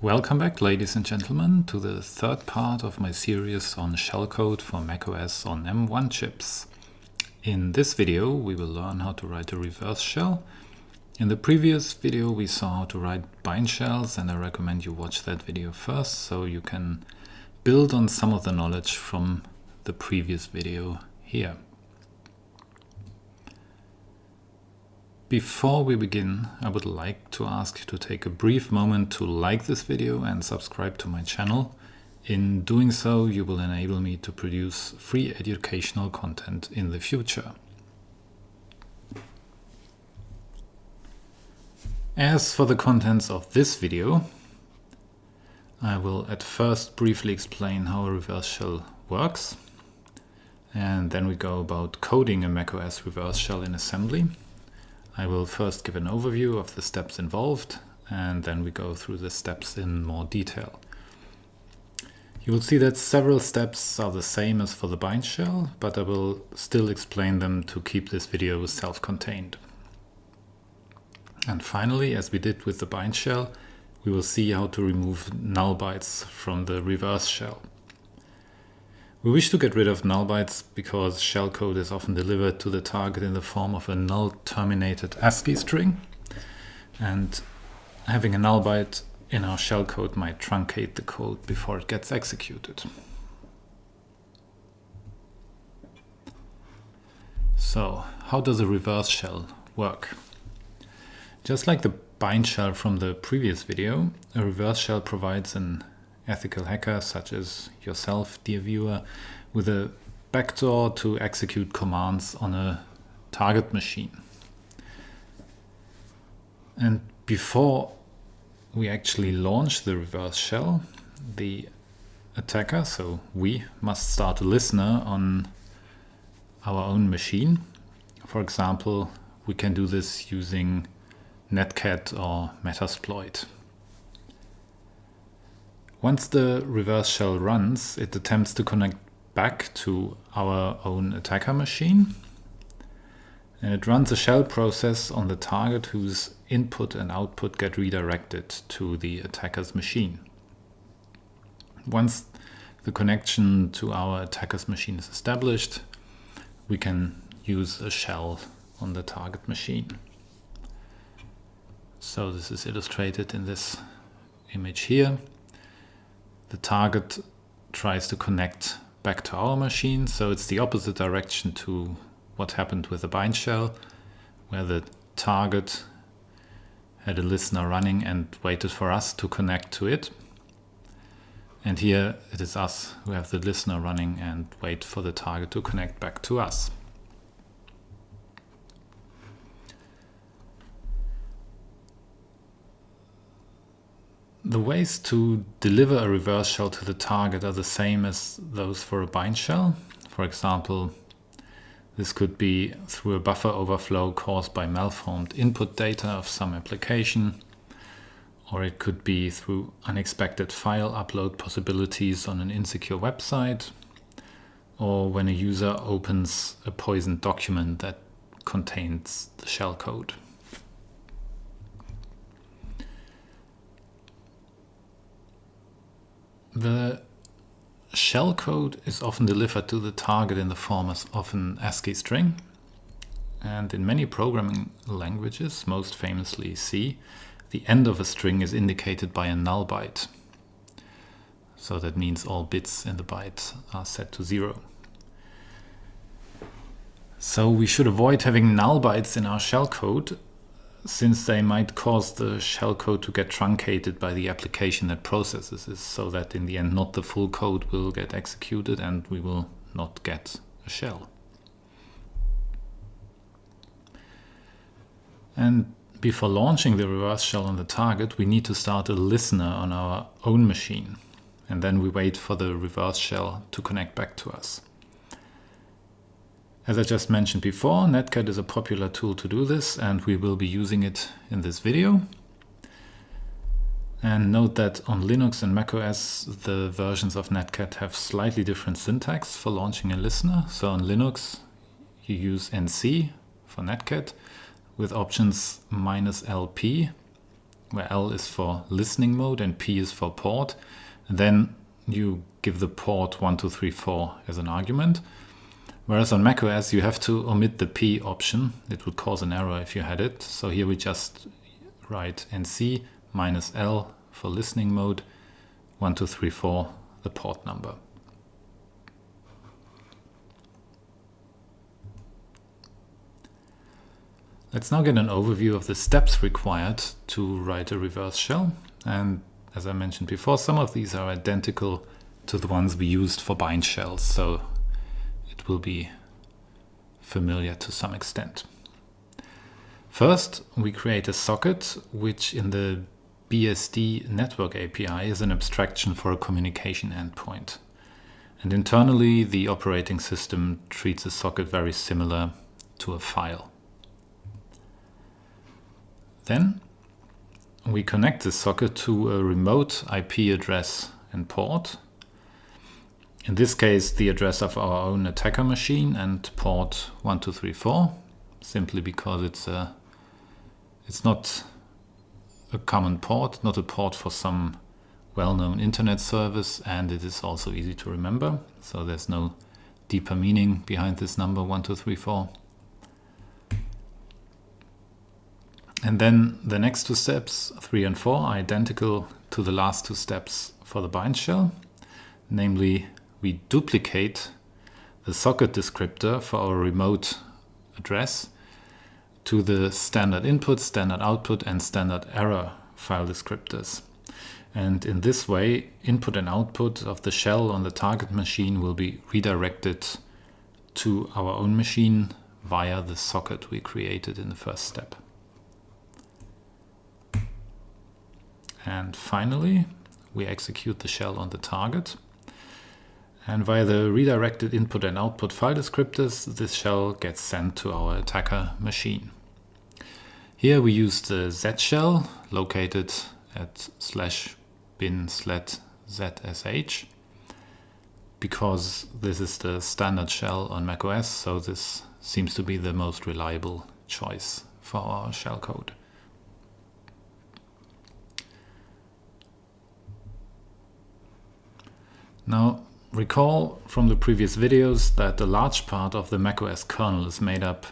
Welcome back, ladies and gentlemen, to the third part of my series on shellcode for macOS on M1 chips. In this video, we will learn how to write a reverse shell. In the previous video, we saw how to write bind shells, and I recommend you watch that video first so you can build on some of the knowledge from the previous video here. Before we begin, I would like to ask you to take a brief moment to like this video and subscribe to my channel. In doing so, you will enable me to produce free educational content in the future. As for the contents of this video, I will at first briefly explain how a reverse shell works, and then we go about coding a macOS reverse shell in assembly. I will first give an overview of the steps involved, and then we go through the steps in more detail. You will see that several steps are the same as for the bind shell, but I will still explain them to keep this video self-contained. And finally, as we did with the bind shell, we will see how to remove null bytes from the reverse shell. We wish to get rid of null bytes because shellcode is often delivered to the target in the form of a null-terminated ASCII string, and having a null byte in our shellcode might truncate the code before it gets executed. So, how does a reverse shell work? Just like the bind shell from the previous video, a reverse shell provides an ethical hacker, such as yourself, dear viewer, with a backdoor to execute commands on a target machine. And before we actually launch the reverse shell, the attacker, so we, must start a listener on our own machine. For example, we can do this using netcat or metasploit. Once the reverse shell runs, it attempts to connect back to our own attacker machine, and it runs a shell process on the target whose input and output get redirected to the attacker's machine. Once the connection to our attacker's machine is established, we can use a shell on the target machine. So this is illustrated in this image here. The target tries to connect back to our machine, so it's the opposite direction to what happened with the bind shell, where the target had a listener running and waited for us to connect to it. And here it is us who have the listener running and wait for the target to connect back to us. The ways to deliver a reverse shell to the target are the same as those for a bind shell. For example, this could be through a buffer overflow caused by malformed input data of some application, or it could be through unexpected file upload possibilities on an insecure website, or when a user opens a poisoned document that contains the shellcode. The shellcode is often delivered to the target in the form of an ASCII string, and in many programming languages, most famously C, the end of a string is indicated by a null byte. So that means all bits in the byte are set to 0. So we should avoid having null bytes in our shellcode, since they might cause the shellcode to get truncated by the application that processes it, so that in the end not the full code will get executed and we will not get a shell. And before launching the reverse shell on the target, we need to start a listener on our own machine, and then we wait for the reverse shell to connect back to us. As I just mentioned before, netcat is a popular tool to do this, and we will be using it in this video. And note that on Linux and macOS, the versions of netcat have slightly different syntax for launching a listener. So on Linux, you use NC for netcat with options -LP where L is for listening mode and P is for port. And then you give the port 1234 as an argument. Whereas on macOS you have to omit the P option. It would cause an error if you had it. So here we just write NC minus L for listening mode, 1234 the port number. Let's now get an overview of the steps required to write a reverse shell. And as I mentioned before, some of these are identical to the ones we used for bind shells, so it will be familiar to some extent. First, we create a socket, which in the BSD network API is an abstraction for a communication endpoint. And internally, the operating system treats a socket very similar to a file. Then we connect the socket to a remote IP address and port. In this case, the address of our own attacker machine and port 1234, simply because it's not a common port, not a port for some well-known internet service, and it is also easy to remember. So there's no deeper meaning behind this number 1234. And then the next two steps, 3 and 4, are identical to the last two steps for the bind shell. Namely, we duplicate the socket descriptor for our remote address to the standard input, standard output, and standard error file descriptors. And in this way, input and output of the shell on the target machine will be redirected to our own machine via the socket we created in the first step. And finally, we execute the shell on the target. And via the redirected input and output file descriptors, this shell gets sent to our attacker machine. Here we use the Z shell located at /bin/zsh because this is the standard shell on macOS, so this seems to be the most reliable choice for our shellcode. Now, recall from the previous videos that a large part of the macOS kernel is made up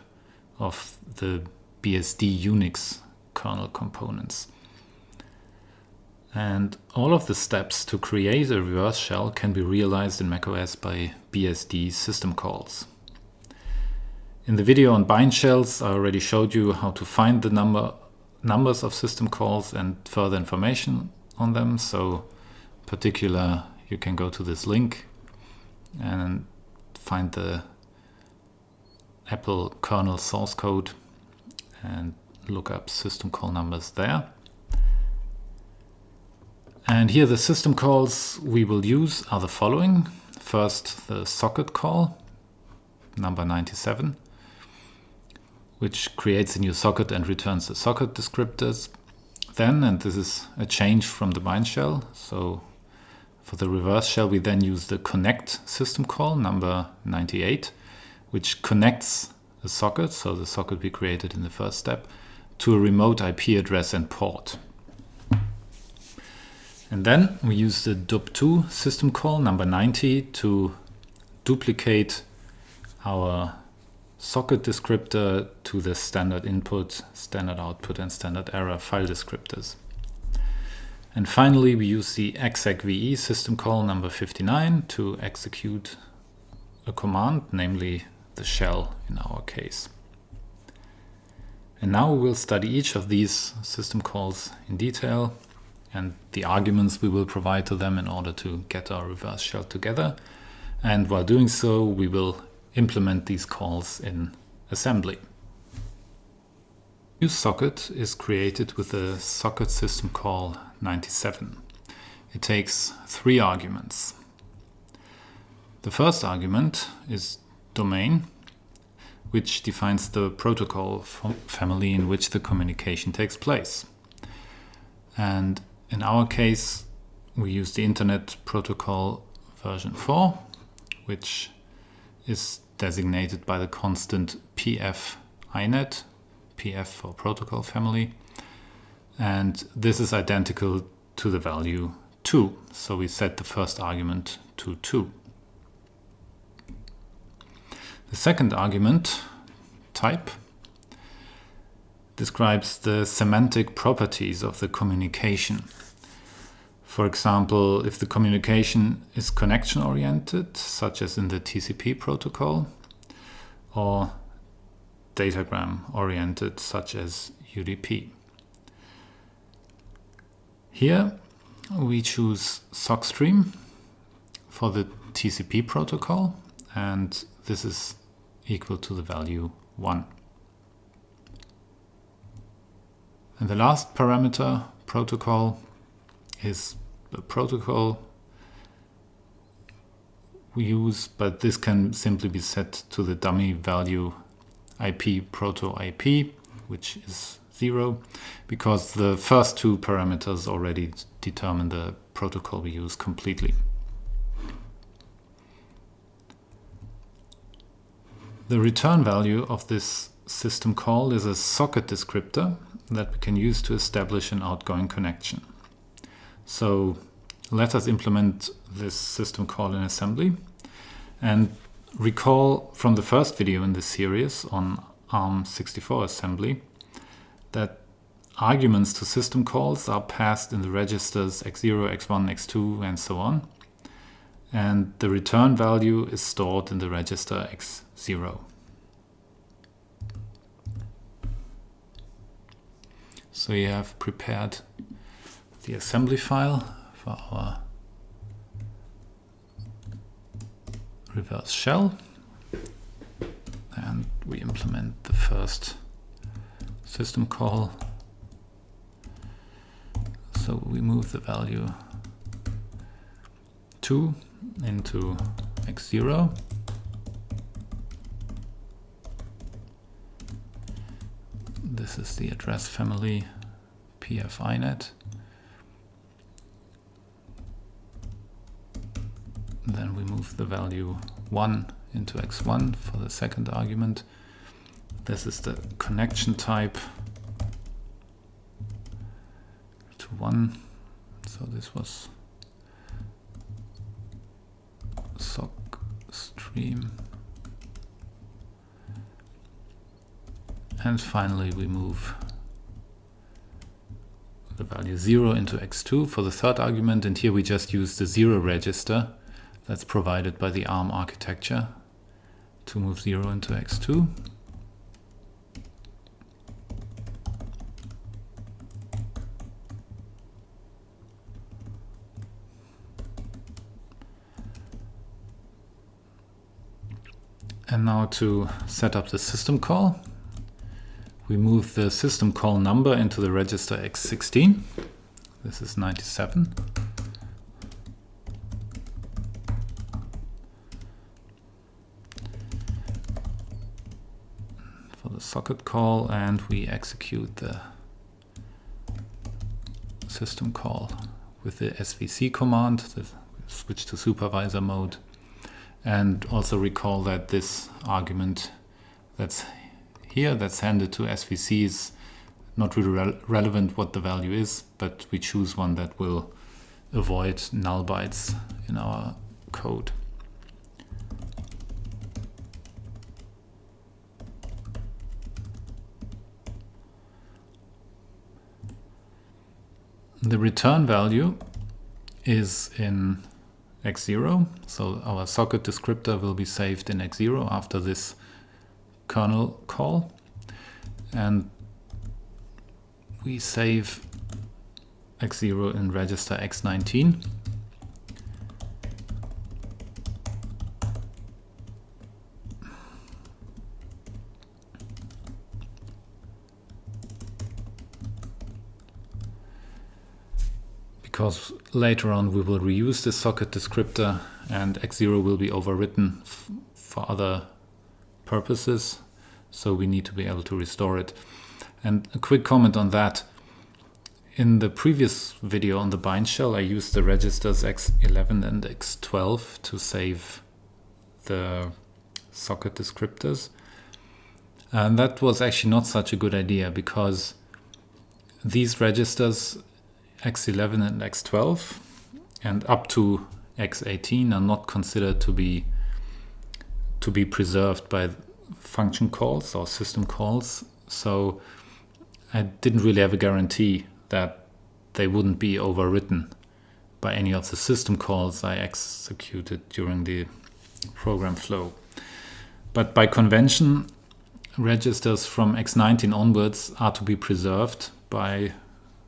of the BSD Unix kernel components. And all of the steps to create a reverse shell can be realized in macOS by BSD system calls. In the video on bind shells, I already showed you how to find the numbers of system calls and further information on them. So, in particular, you can go to this link and find the Apple kernel source code and look up system call numbers there. And here the system calls we will use are the following. First, the socket call, number 97, which creates a new socket and returns the socket descriptors. Then, and this is a change from the bind shell, so for the reverse shell, we then use the connect system call, number 98, which connects a socket, so the socket we created in the first step, to a remote IP address and port. And then we use the dup2 system call, number 90, to duplicate our socket descriptor to the standard input, standard output, and standard error file descriptors. And finally, we use the execve system call number 59 to execute a command, namely the shell in our case. And now we will study each of these system calls in detail and the arguments we will provide to them in order to get our reverse shell together. And while doing so, we will implement these calls in assembly. New socket is created with the socket system call 97. It takes 3 arguments. The first argument is domain, which defines the protocol family in which the communication takes place. And in our case, we use the Internet Protocol version 4, which is designated by the constant pf inet, pf for protocol family. and this is identical to the value 2. So we set the first argument to 2. The second argument, type, describes the semantic properties of the communication. For example, if the communication is connection-oriented, such as in the TCP protocol, or datagram-oriented, such as UDP. Here we choose sockstream for the TCP protocol, and this is equal to the value 1. And the last parameter, protocol, is the protocol we use, but this can simply be set to the dummy value IP proto IP, which is 0, because the first two parameters already determine the protocol we use completely. The return value of this system call is a socket descriptor that we can use to establish an outgoing connection. So let us implement this system call in assembly and recall from the first video in this series on ARM64 assembly that arguments to system calls are passed in the registers x0, x1, x2 and so on, and the return value is stored in the register x0. So you have prepared the assembly file for our reverse shell, and we implement the first system call. So we move the value 2 into x0. This is the address family pfinet. Then we move the value 1 into x1 for the second argument. This is the connection type to 1. So this was sock stream. And finally we move the value 0 into x2 for the third argument, and here we just use the 0 register that's provided by the ARM architecture to move 0 into x2. And now to set up the system call, we move the system call number into the register x16. This is 97. For the socket call, and we execute the system call with the svc command, switch to supervisor mode, and also recall that this argument that's here, that's handed to svc, is not really relevant what the value is, but we choose one that will avoid null bytes in our code. The return value is in x0, so our socket descriptor will be saved in x0 after this kernel call, and we save x0 in register x19. Because later on we will reuse this socket descriptor and x0 will be overwritten for other purposes, so we need to be able to restore it. And a quick comment on that. In the previous video on the bind shell, I used the registers x11 and x12 to save the socket descriptors. And that was actually not such a good idea, because these registers x11 and x12 and up to x18 are not considered to be preserved by function calls or system calls. So I didn't really have a guarantee that they wouldn't be overwritten by any of the system calls I executed during the program flow. But by convention, registers from x19 onwards are to be preserved by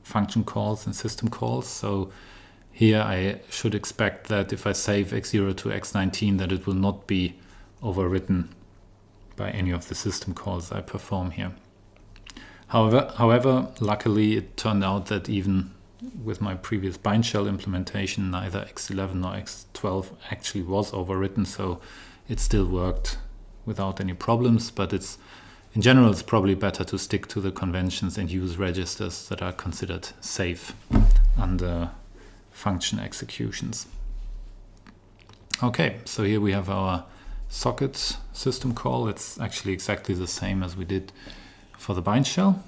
function calls and system calls. So here I should expect that if I save x0 to x19, that it will not be overwritten by any of the system calls I perform here. However, luckily it turned out that even with my previous bind shell implementation, neither x11 nor x12 actually was overwritten, so it still worked without any problems. But in general, it's probably better to stick to the conventions and use registers that are considered safe under function executions. Okay, so here we have our socket system call. It's actually exactly the same as we did for the bind shell.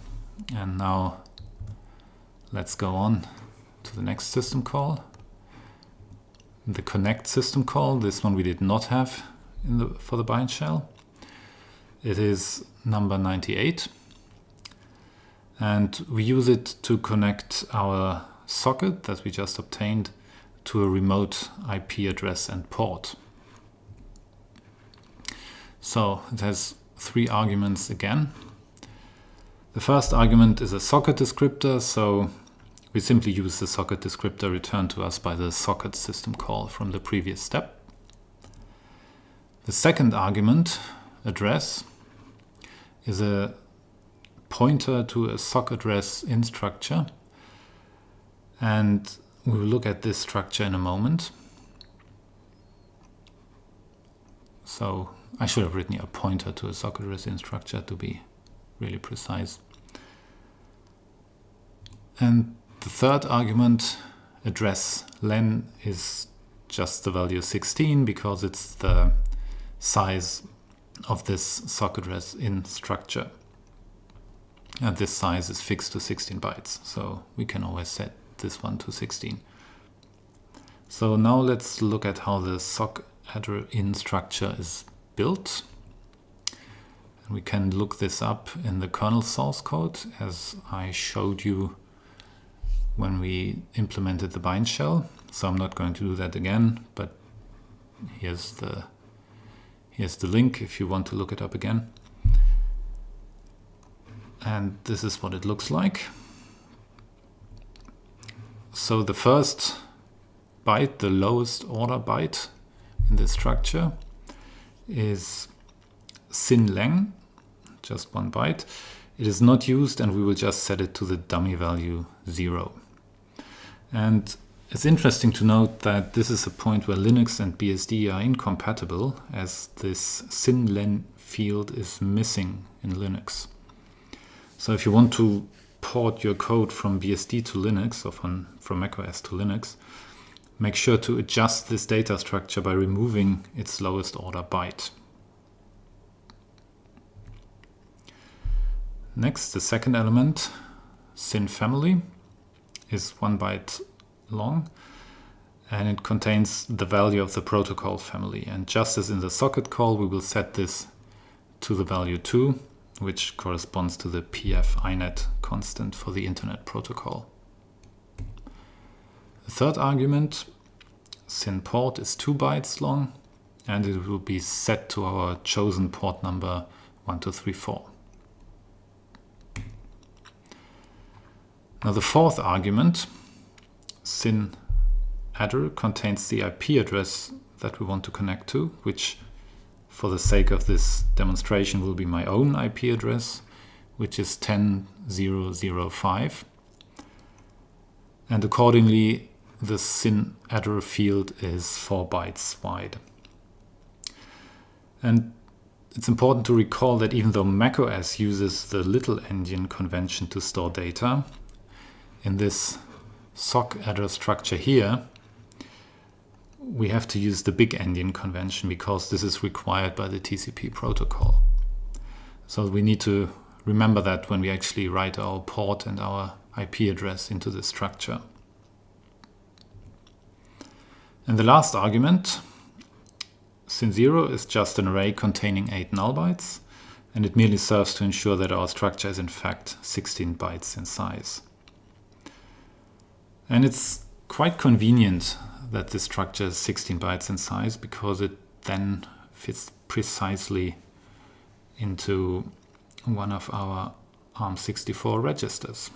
And now let's go on to the next system call. The connect system call, this one we did not have for the bind shell. It is number 98. And we use it to connect our socket that we just obtained to a remote IP address and port. So it has 3 arguments again. The first argument is a socket descriptor, so we simply use the socket descriptor returned to us by the socket system call from the previous step. The second argument, address, is a pointer to a sock address in structure, and we will look at this structure in a moment. So I should have written a pointer to a sock address in structure to be really precise. And the third argument, address len, is just the value 16 because it's the size of this sock address in structure. And this size is fixed to 16 bytes, so we can always set this one to 16. So now let's look at how the sock addr in structure is built. And we can look this up in the kernel source code, as I showed you when we implemented the bind shell. So I'm not going to do that again, but here's the link if you want to look it up again. And this is what it looks like. So the first byte, the lowest order byte in this structure, is sin leng, just 1 byte. It is not used, and we will just set it to the dummy value 0. And it's interesting to note that this is a point where Linux and BSD are incompatible, as this sin len field is missing in Linux. So if you want to port your code from BSD to Linux or from macOS to Linux, make sure to adjust this data structure by removing its lowest order byte. Next, the second element, sin family, is 1 byte long, and it contains the value of the protocol family. And just as in the socket call, we will set this to the value 2, which corresponds to the PF inet constant for the internet protocol. The third argument, sin port, is 2 bytes long, and it will be set to our chosen port number 1234. Now the fourth argument, sin addr, contains the IP address that we want to connect to, which for the sake of this demonstration will be my own IP address, which is 10.0.0.5. And accordingly, the sin addr field is 4 bytes wide. And it's important to recall that even though macOS uses the little endian convention to store data, in this sock addr structure here, we have to use the big endian convention because this is required by the TCP protocol. So we need to remember that when we actually write our port and our IP address into the structure. And the last argument, sin0, is just an array containing 8 null bytes, and it merely serves to ensure that our structure is in fact 16 bytes in size. And it's quite convenient that this structure is 16 bytes in size, because it then fits precisely into one of our ARM64 registers.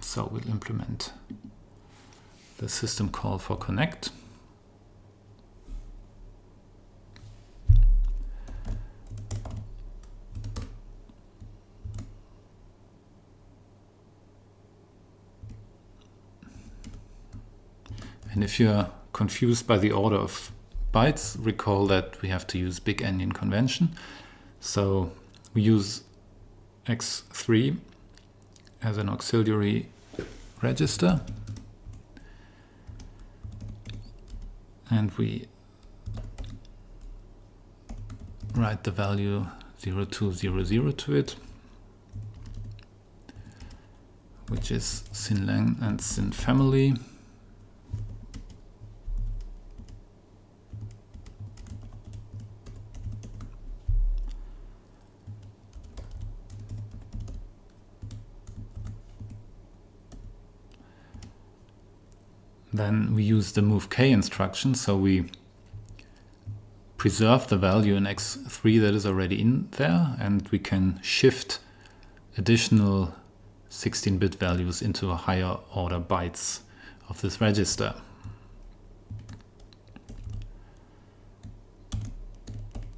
So we'll implement the system call for connect. And if you're confused by the order of bytes, recall that we have to use big endian convention. So we use x3 as an auxiliary register, and we write the value 0200 to it, which is sin length and sin family. Then we use the move k instruction, so we preserve the value in x3 that is already in there, and we can shift additional 16-bit values into a higher order bytes of this register.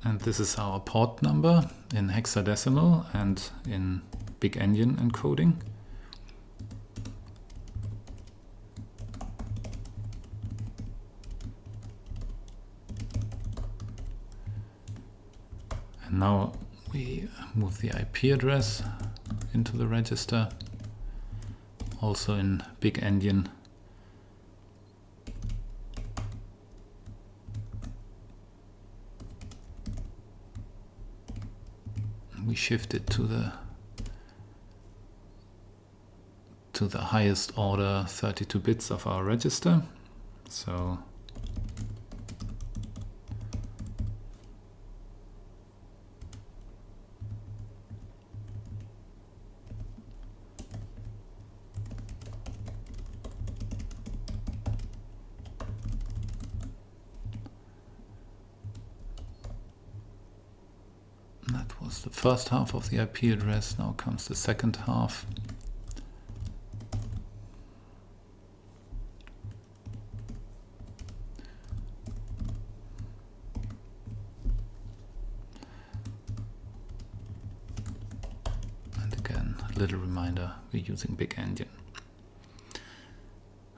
And this is our port number in hexadecimal and in big endian encoding. And now we move the IP address into the register, also in big endian. We shift it to the highest order 32 bits of our register. So that was the first half of the IP address. Now comes the second half. And again, a little reminder, we're using big endian.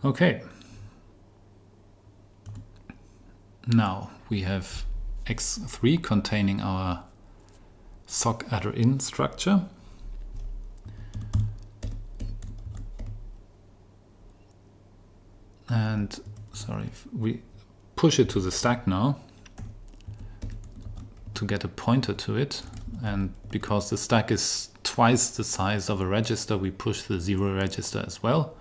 Okay. Now we have x3 containing our sock adder in structure. And we push it to the stack now to get a pointer to it. And because the stack is twice the size of a register, we push the 0 register as well.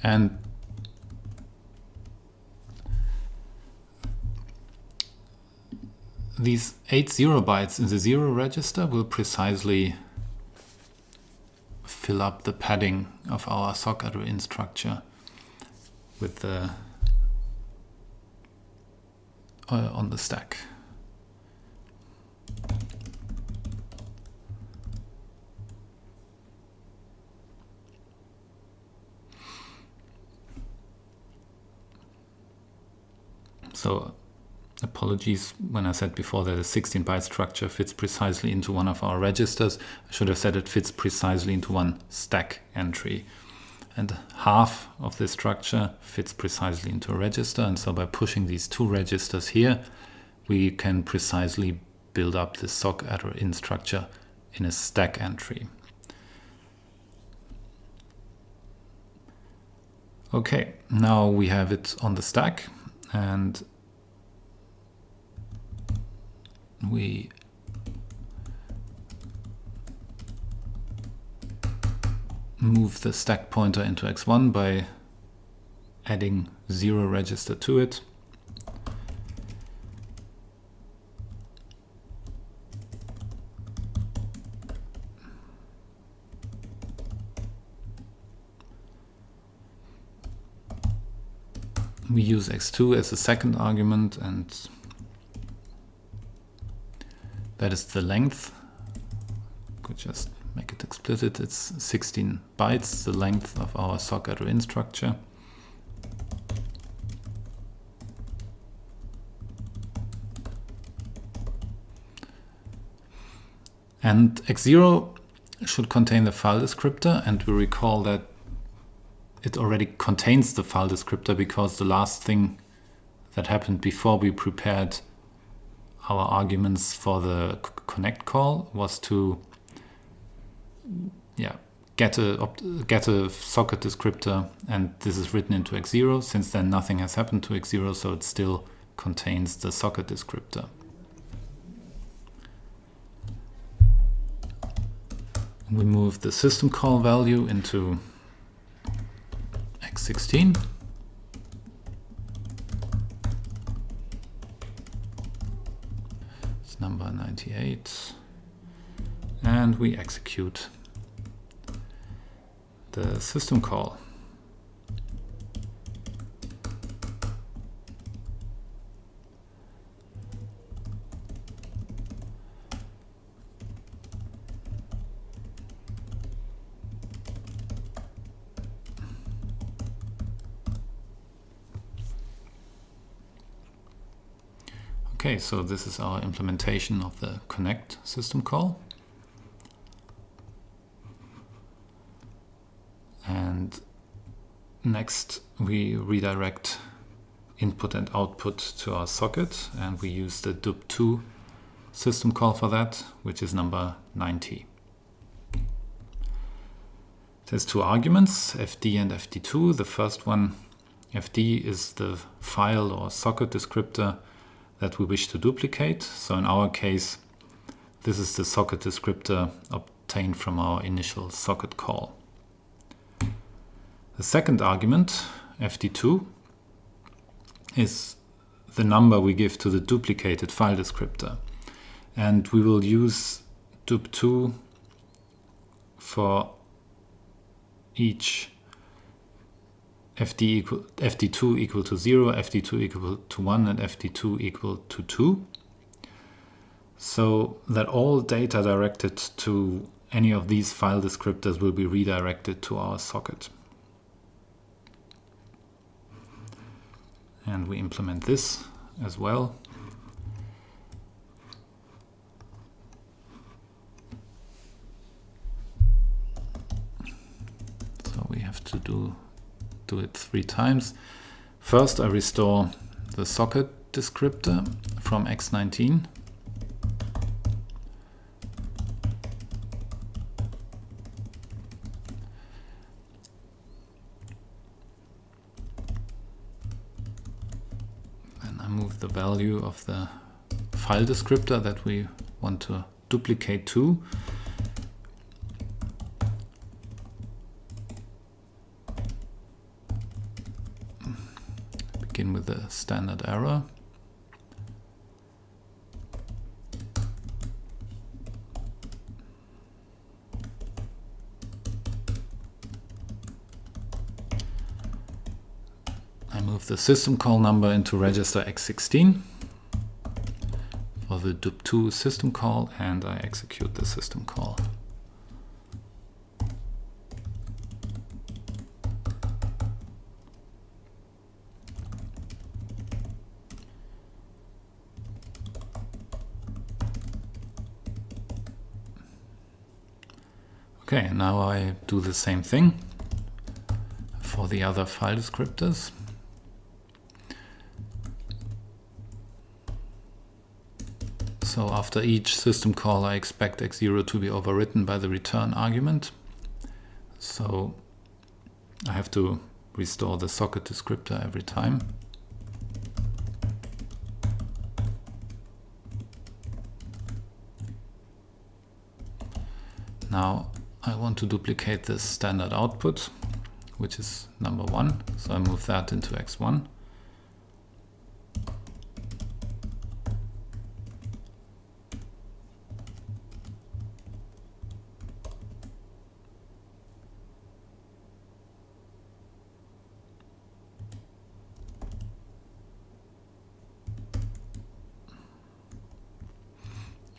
And these 8 0 bytes in the 0 register will precisely fill up the padding of our sock adder in structure with the on the stack. So apologies when I said before that a 16-byte structure fits precisely into one of our registers. I should have said it fits precisely into one stack entry. and half of this structure fits precisely into a register. And so by pushing these two registers here, we can precisely build up this sock_addr_in structure in a stack entry. Okay, now we have it on the stack, and we move the stack pointer into x1 by adding 0 register to it. We use x2 as a second argument, and that is the length. Could just make it explicit. It's 16 bytes, the length of our sock_addr_in structure. And x0 should contain the file descriptor, and we recall that it already contains the file descriptor because the last thing that happened before we prepared our arguments for the connect call was to get a socket descriptor, and this is written into x0. Since then nothing has happened to x0, so it still contains the socket descriptor. We move the system call value into x16. It's number 98. And we execute the system call. Okay, so this is our implementation of the connect system call. And next we redirect input and output to our socket, and we use the dup2 system call for that, which is number 90. It has two arguments, fd and fd2. The first one, fd, is the file or socket descriptor that we wish to duplicate. So in our case, this is the socket descriptor obtained from our initial socket call. The second argument, fd2, is the number we give to the duplicated file descriptor. And we will use dup2 for each fd2 equal to 0, fd2 equal to 1, and fd2 equal to 2. So that all data directed to any of these file descriptors will be redirected to our socket. And we implement this as well. So we have to do it 3 times. First, I restore the socket descriptor from x19. Then I move the value of the file descriptor that we want to duplicate to. Begin with the standard error. I move the system call number into register x16 for the dup2 system call, and I execute the system call. Okay, now I do the same thing. for the other file descriptors. So after each system call, I expect x0 to be overwritten by the return argument. So I have to restore the socket descriptor every time. Now I want to duplicate this standard output, which is number 1. So I move that into x1.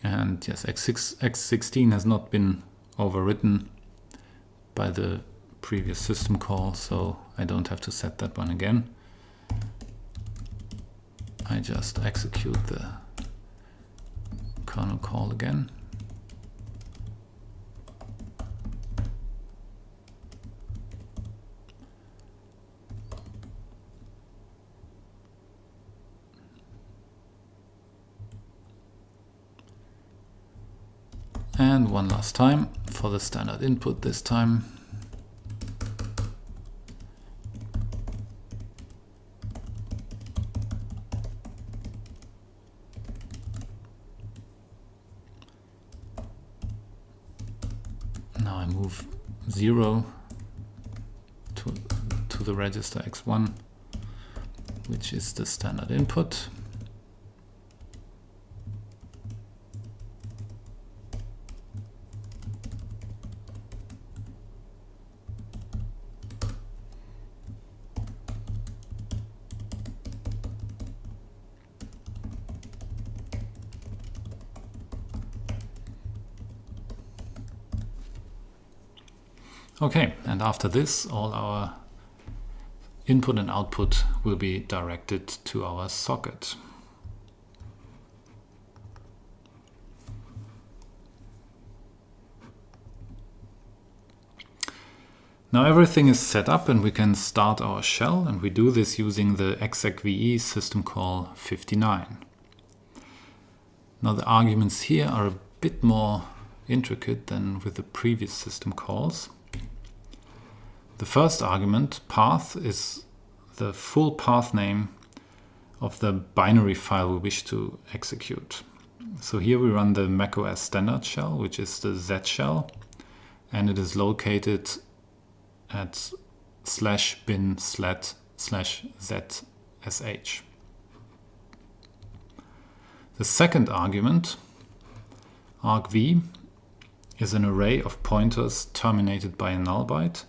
And yes, x16 has not been overwritten by the previous system call, so I don't have to set that one again. I just execute the kernel call again. And one last time for the standard input this time. Now I move 0 to the register x1, which is the standard input. Okay, and after this, all our input and output will be directed to our socket. Now everything is set up and we can start our shell, and we do this using the execve system call 59. Now the arguments here are a bit more intricate than with the previous system calls. The first argument, path, is the full path name of the binary file we wish to execute. So here we run the macOS standard shell, which is the Z shell, and it is located at /bin//zsh. The second argument, argv, is an array of pointers terminated by a null byte,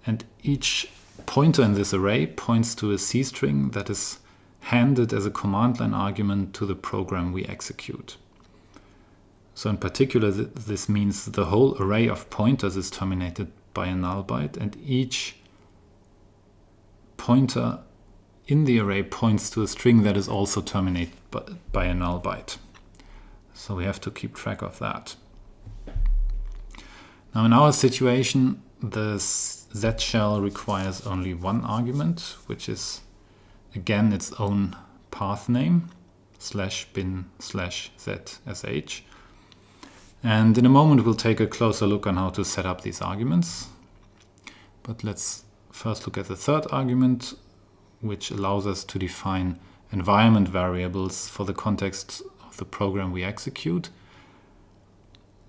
and each pointer in this array points to a C string that is handed as a command line argument to the program we execute. So in particular, this means the whole array of pointers is terminated by a null byte, and each pointer in the array points to a string that is also terminated by a null byte. So we have to keep track of that. Now in our situation, the Z shell requires only one argument, which is again its own path name, /bin//zsh. And in a moment we'll take a closer look on how to set up these arguments. But let's first look at the third argument, which allows us to define environment variables for the context of the program we execute.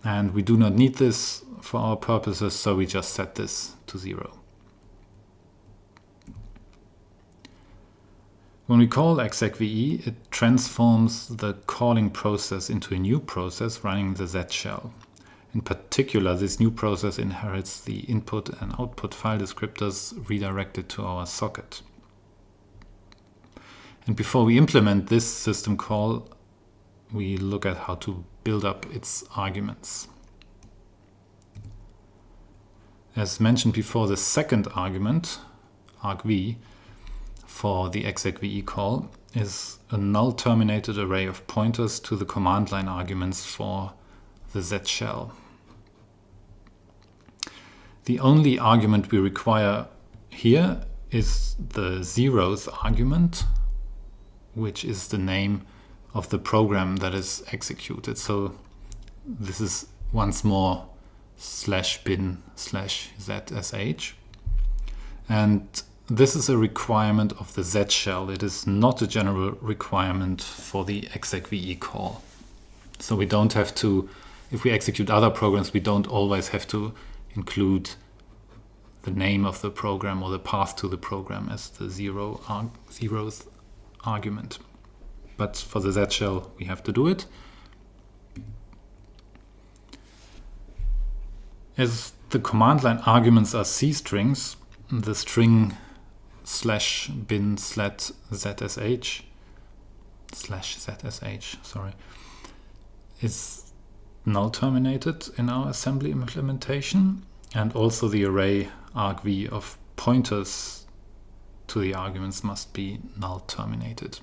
And we do not need this for our purposes, so we just set this to 0. When we call execve, it transforms the calling process into a new process running the Z shell. In particular, this new process inherits the input and output file descriptors redirected to our socket. And before we implement this system call, we look at how to build up its arguments. As mentioned before, the second argument, argv, for the execve call is a null terminated array of pointers to the command line arguments for the Z shell. The only argument we require here is the zeroth argument, which is the name of the program that is executed. So this is once more /bin/zsh. And this is a requirement of the Z shell. It is not a general requirement for the execve call. So we don't have to, if we execute other programs, we don't always have to include the name of the program or the path to the program as the zeroth argument. But for the Z shell, we have to do it. As the command line arguments are C strings, the string /bin/zsh is null terminated in our assembly implementation, and also the array argv of pointers to the arguments must be null terminated.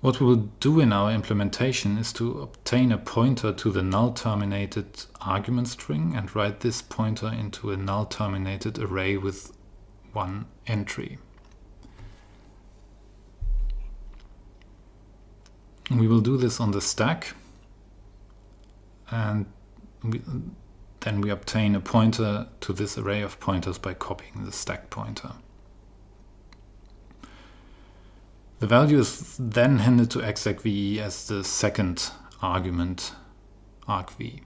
What we will do in our implementation is to obtain a pointer to the null terminated argument string and write this pointer into a null terminated array with one entry. We will do this on the stack, and then we obtain a pointer to this array of pointers by copying the stack pointer. The value is then handed to execve as the second argument, argv.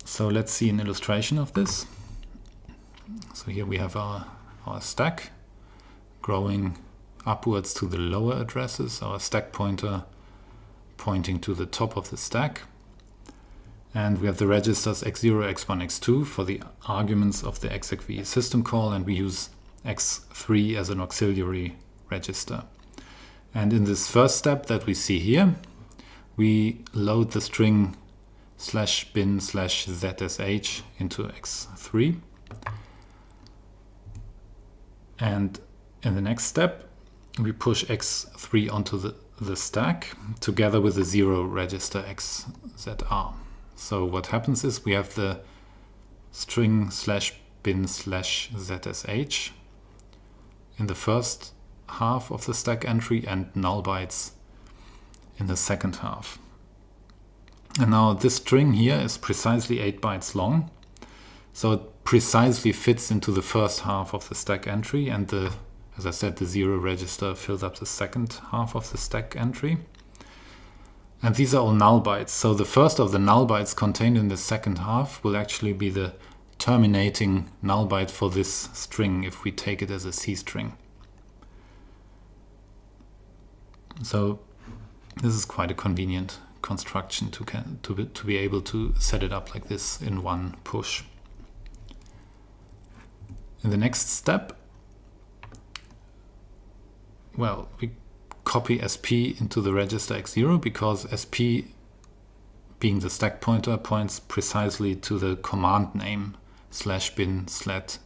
So let's see an illustration of this. So here we have our stack growing upwards to the lower addresses, our stack pointer pointing to the top of the stack. And we have the registers x0, x1, x2 for the arguments of the execve system call, and we use x3 as an auxiliary register. And in this first step that we see here, we load the string /bin/zsh into x3. And in the next step, we push x3 onto the stack together with the 0 register xzr. So what happens is we have the string /bin/zsh in the first half of the stack entry and null bytes in the second half. And now this string here is precisely 8 bytes long, so it precisely fits into the first half of the stack entry, and as I said, the 0 register fills up the second half of the stack entry. And these are all null bytes, so the first of the null bytes contained in the second half will actually be the terminating null byte for this string if we take it as a C string. So this is quite a convenient construction to be able to set it up like this in one push. In the next step, well, we copy SP into the register x0 because SP, being the stack pointer, points precisely to the command name /bin/zsh.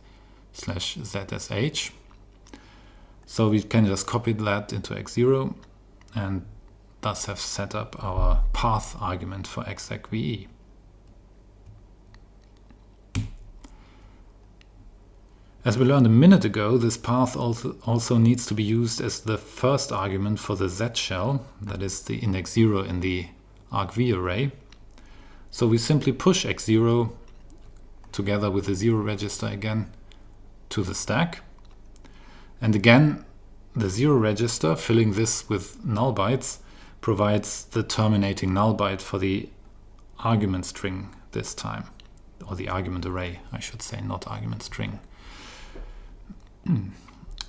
So we can just copy that into x0 and thus have set up our path argument for execve. As we learned a minute ago, this path also needs to be used as the first argument for the Z shell, that is the index 0 in the argv array. So we simply push x0 together with the 0 register again to the stack. And again, the 0 register, filling this with null bytes, provides the terminating null byte for the argument string this time, or the argument array, I should say, not argument string.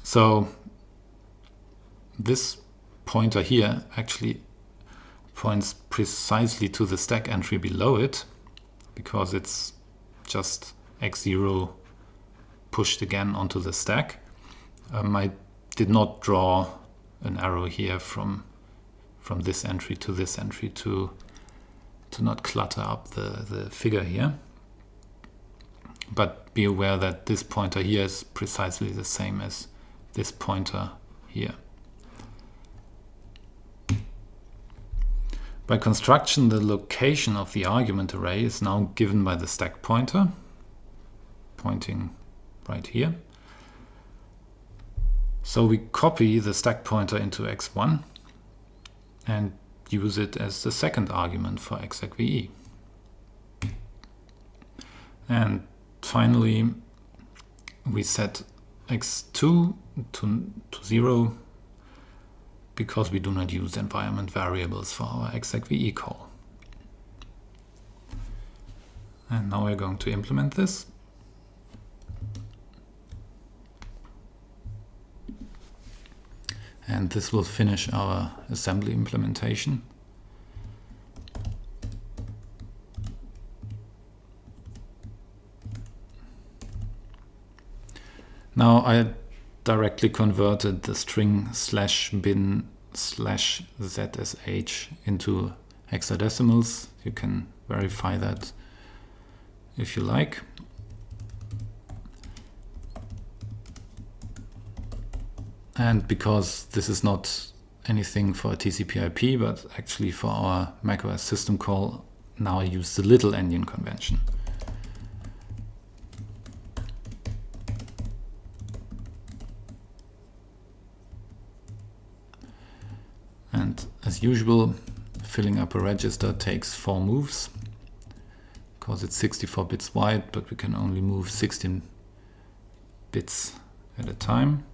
So this pointer here actually points precisely to the stack entry below it, because it's just x0 pushed again onto the stack. I did not draw an arrow here from this entry to this entry to not clutter up the figure here. But be aware that this pointer here is precisely the same as this pointer here. By construction, the location of the argument array is now given by the stack pointer, pointing right here. So we copy the stack pointer into x1 and use it as the second argument for execve. And finally, we set x2 to 0 because we do not use environment variables for our execve call. And now we're going to implement this. And this will finish our assembly implementation. Now I directly converted the string /bin/ZSH into hexadecimals. You can verify that if you like. And because this is not anything for a TCP/IP, but actually for our macOS system call, now I use the little endian convention. And as usual, filling up a register takes 4 moves, because it's 64 bits wide, but we can only move 16 bits at a time.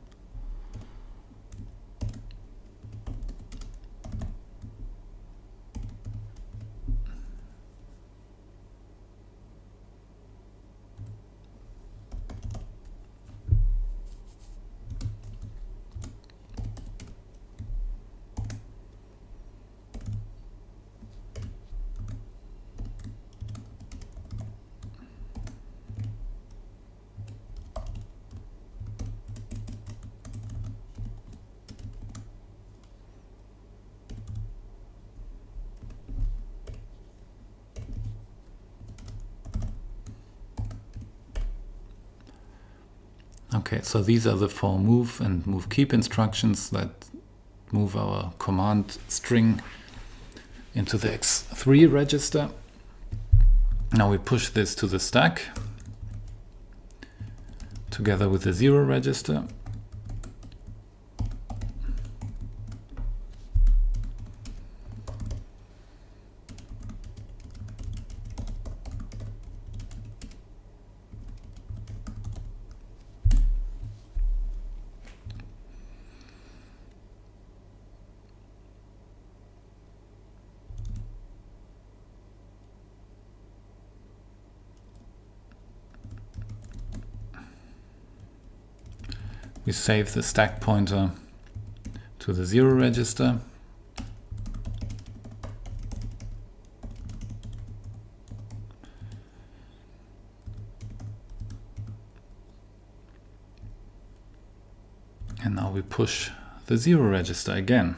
Okay, so these are the 4 move and move keep instructions that move our command string into the x3 register. Now we push this to the stack together with the 0 register. We save the stack pointer to the 0 register. And now we push the 0 register again.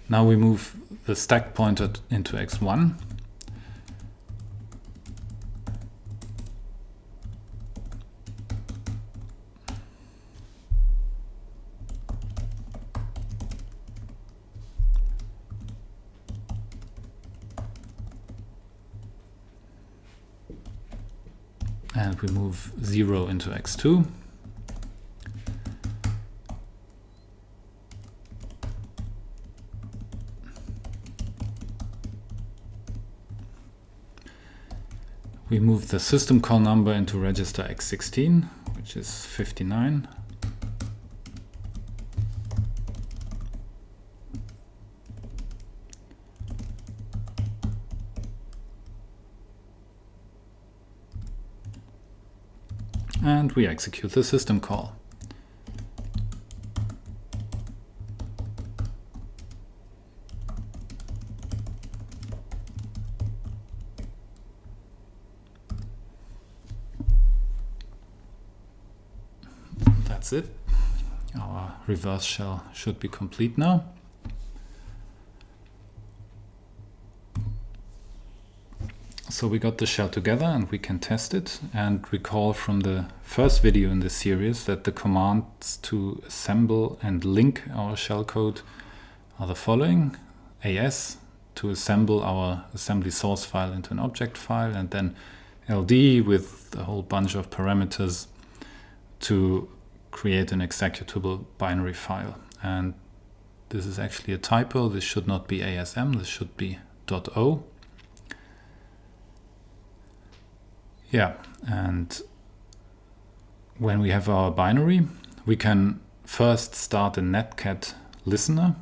Now we move the stack pointer into x1. And we move 0 into x2. We move the system call number into register x16, which is 59. And we execute the system call. that's it. Our reverse shell should be complete now. So we got the shell together and we can test it, and recall from the first video in this series that the commands to assemble and link our shellcode are the following: AS to assemble our assembly source file into an object file, and then LD with a whole bunch of parameters to create an executable binary file. And this is actually a typo. This should not be ASM, this should be .o. Yeah, and when we have our binary, we can first start a netcat listener.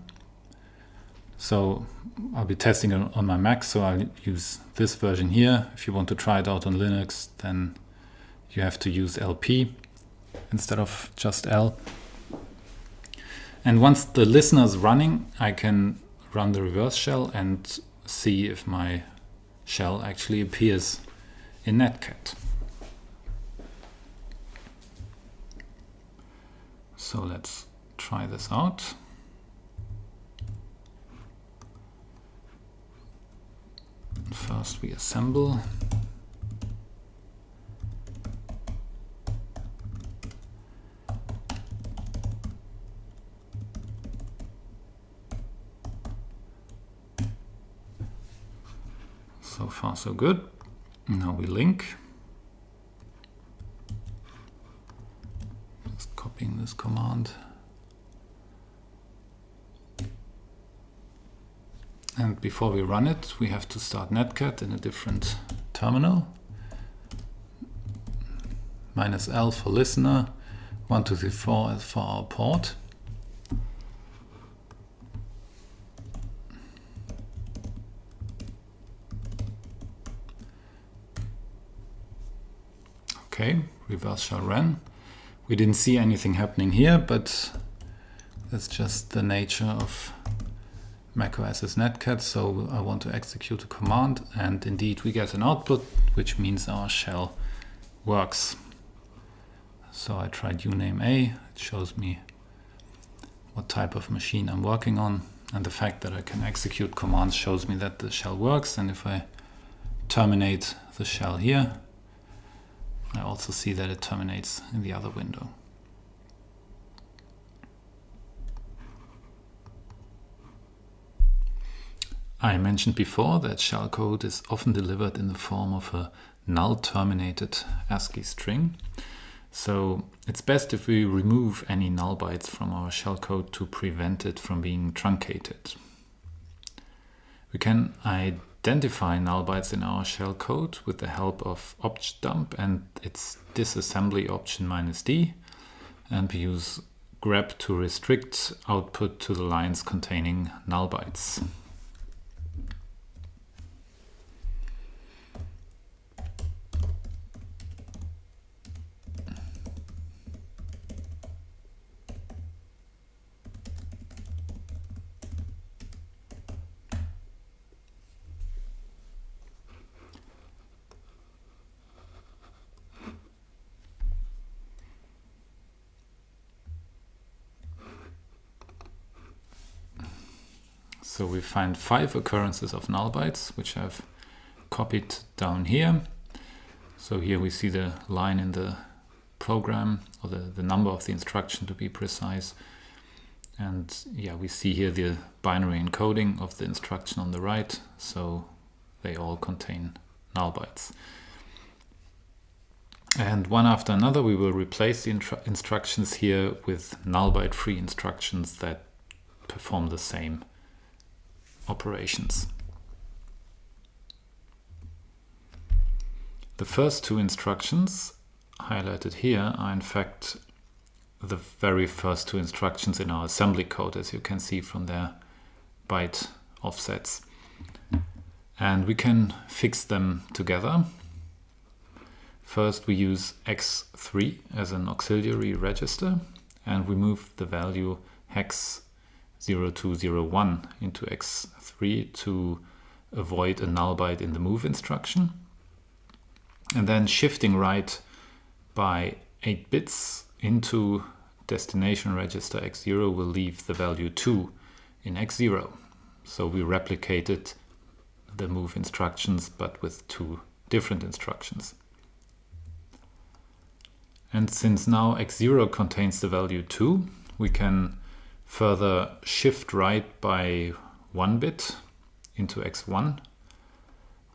So I'll be testing it on my Mac, so I'll use this version here. If you want to try it out on Linux, then you have to use LP instead of just L. And once the listener is running, I can run the reverse shell and see if my shell actually appears in netcat. So let's try this out. First we assemble. So far so good. Now we link. Just copying this command. And before we run it, we have to start netcat in a different terminal. -L for listener, 1, 2, 3, 4 is for our port. Okay, reverse shell ran. We didn't see anything happening here, but that's just the nature of macOS's netcat. So I want to execute a command, and indeed we get an output, which means our shell works. So I tried uname A, it shows me what type of machine I'm working on, and the fact that I can execute commands shows me that the shell works. And if I terminate the shell here, I also see that it terminates in the other window. I mentioned before that shellcode is often delivered in the form of a null terminated ASCII string. So it's best if we remove any null bytes from our shellcode to prevent it from being truncated. We can identify null bytes in our shellcode with the help of objdump and its disassembly option -d, and we use grep to restrict output to the lines containing null bytes. So we find 5 occurrences of null bytes, which I've copied down here. So here we see the line in the program, or the number of the instruction to be precise. And yeah, we see here the binary encoding of the instruction on the right. So they all contain null bytes. And one after another, we will replace the instructions here with null byte free instructions that perform the same operations. The first 2 instructions highlighted here are in fact the very first 2 instructions in our assembly code, as you can see from their byte offsets. And we can fix them together. First we use x3 as an auxiliary register, and we move the value hex 0201 into x3 to avoid a null byte in the move instruction. And then shifting right by 8 bits into destination register x0 will leave the value 2 in x0. So we replicated the move instructions, but with 2 different instructions. And since now x0 contains the value 2, we can further shift right by 1 bit into x1,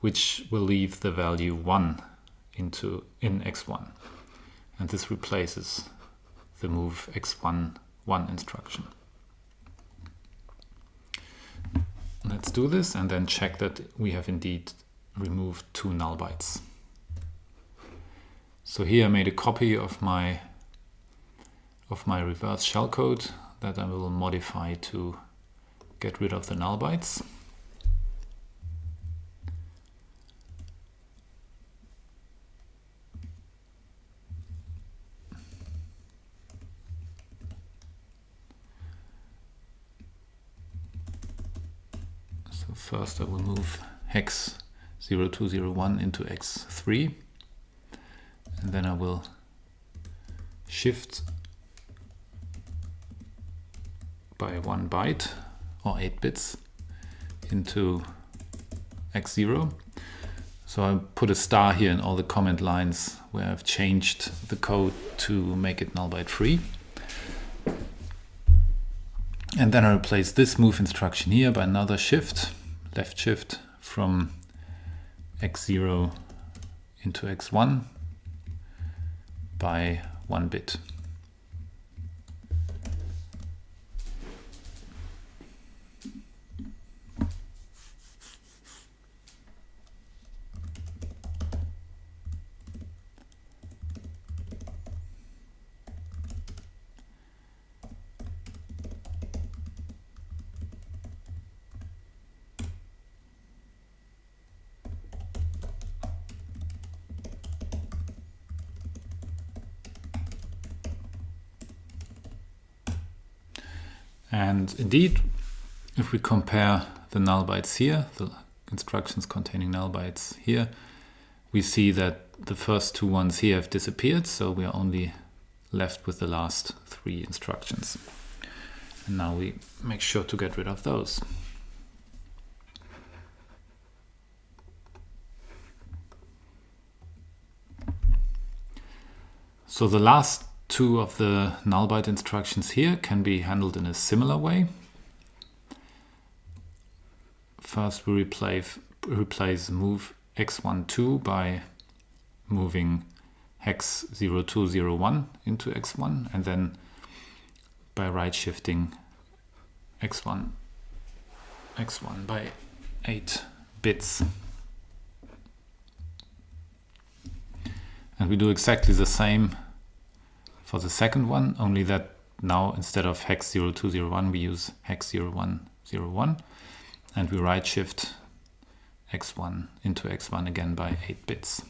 which will leave the value 1 in x1. And this replaces the move x1 1 instruction. Let's do this and then check that we have indeed removed 2 null bytes. So here I made a copy of my reverse shellcode that I will modify to get rid of the null bytes. So first I will move hex 0201 into x3, and then I will shift by 1 byte or 8 bits into x0. So I put a star here in all the comment lines where I've changed the code to make it null byte free. And then I replace this move instruction here by another shift, left shift from x0 into x1 by 1 bit. And indeed, if we compare the null bytes here, the instructions containing null bytes here, we see that the first 2 ones here have disappeared, so we are only left with the last 3 instructions. And now we make sure to get rid of those. So the last 2 of the null byte instructions here can be handled in a similar way. First we replace move x12 by moving hex 0201 into x1, and then by right shifting x1 by 8 bits. And we do exactly the same for the second one, only that now instead of hex 0201 we use hex 0101, and we right shift x1 into x1 again by 8 bits.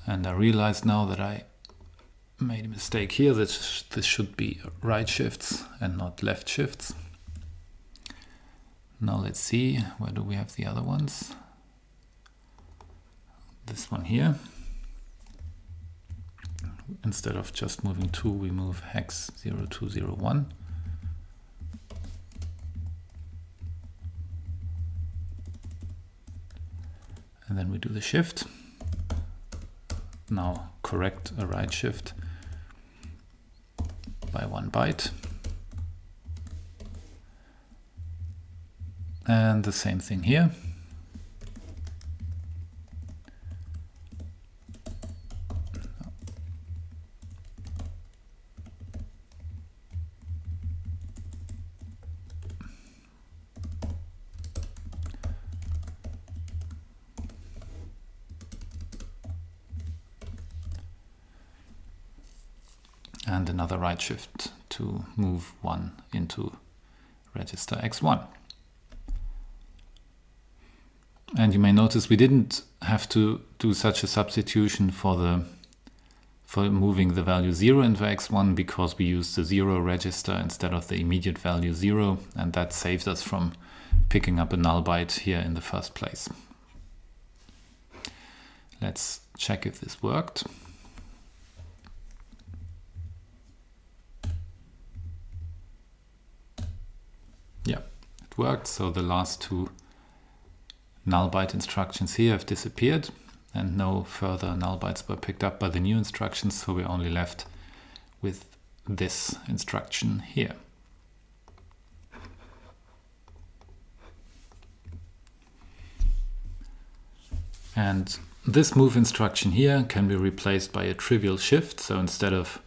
And I realize now that I made a mistake here, that this should be right shifts and not left shifts. Now let's see, where do we have the other ones? This one here. Instead of just moving 2, we move hex 0201. And then we do the shift. Now correct a right shift by 1 byte. And the same thing here. And another right shift to move 1 into register x1. And you may notice we didn't have to do such a substitution for moving the value 0 into x1, because we used the 0 register instead of the immediate value 0, and that saved us from picking up a null byte here in the first place. Let's check if this worked. Yeah, it worked. So the last two null byte instructions here have disappeared and no further null bytes were picked up by the new instructions. So we're only left with this instruction here. And this move instruction here can be replaced by a trivial shift. So instead of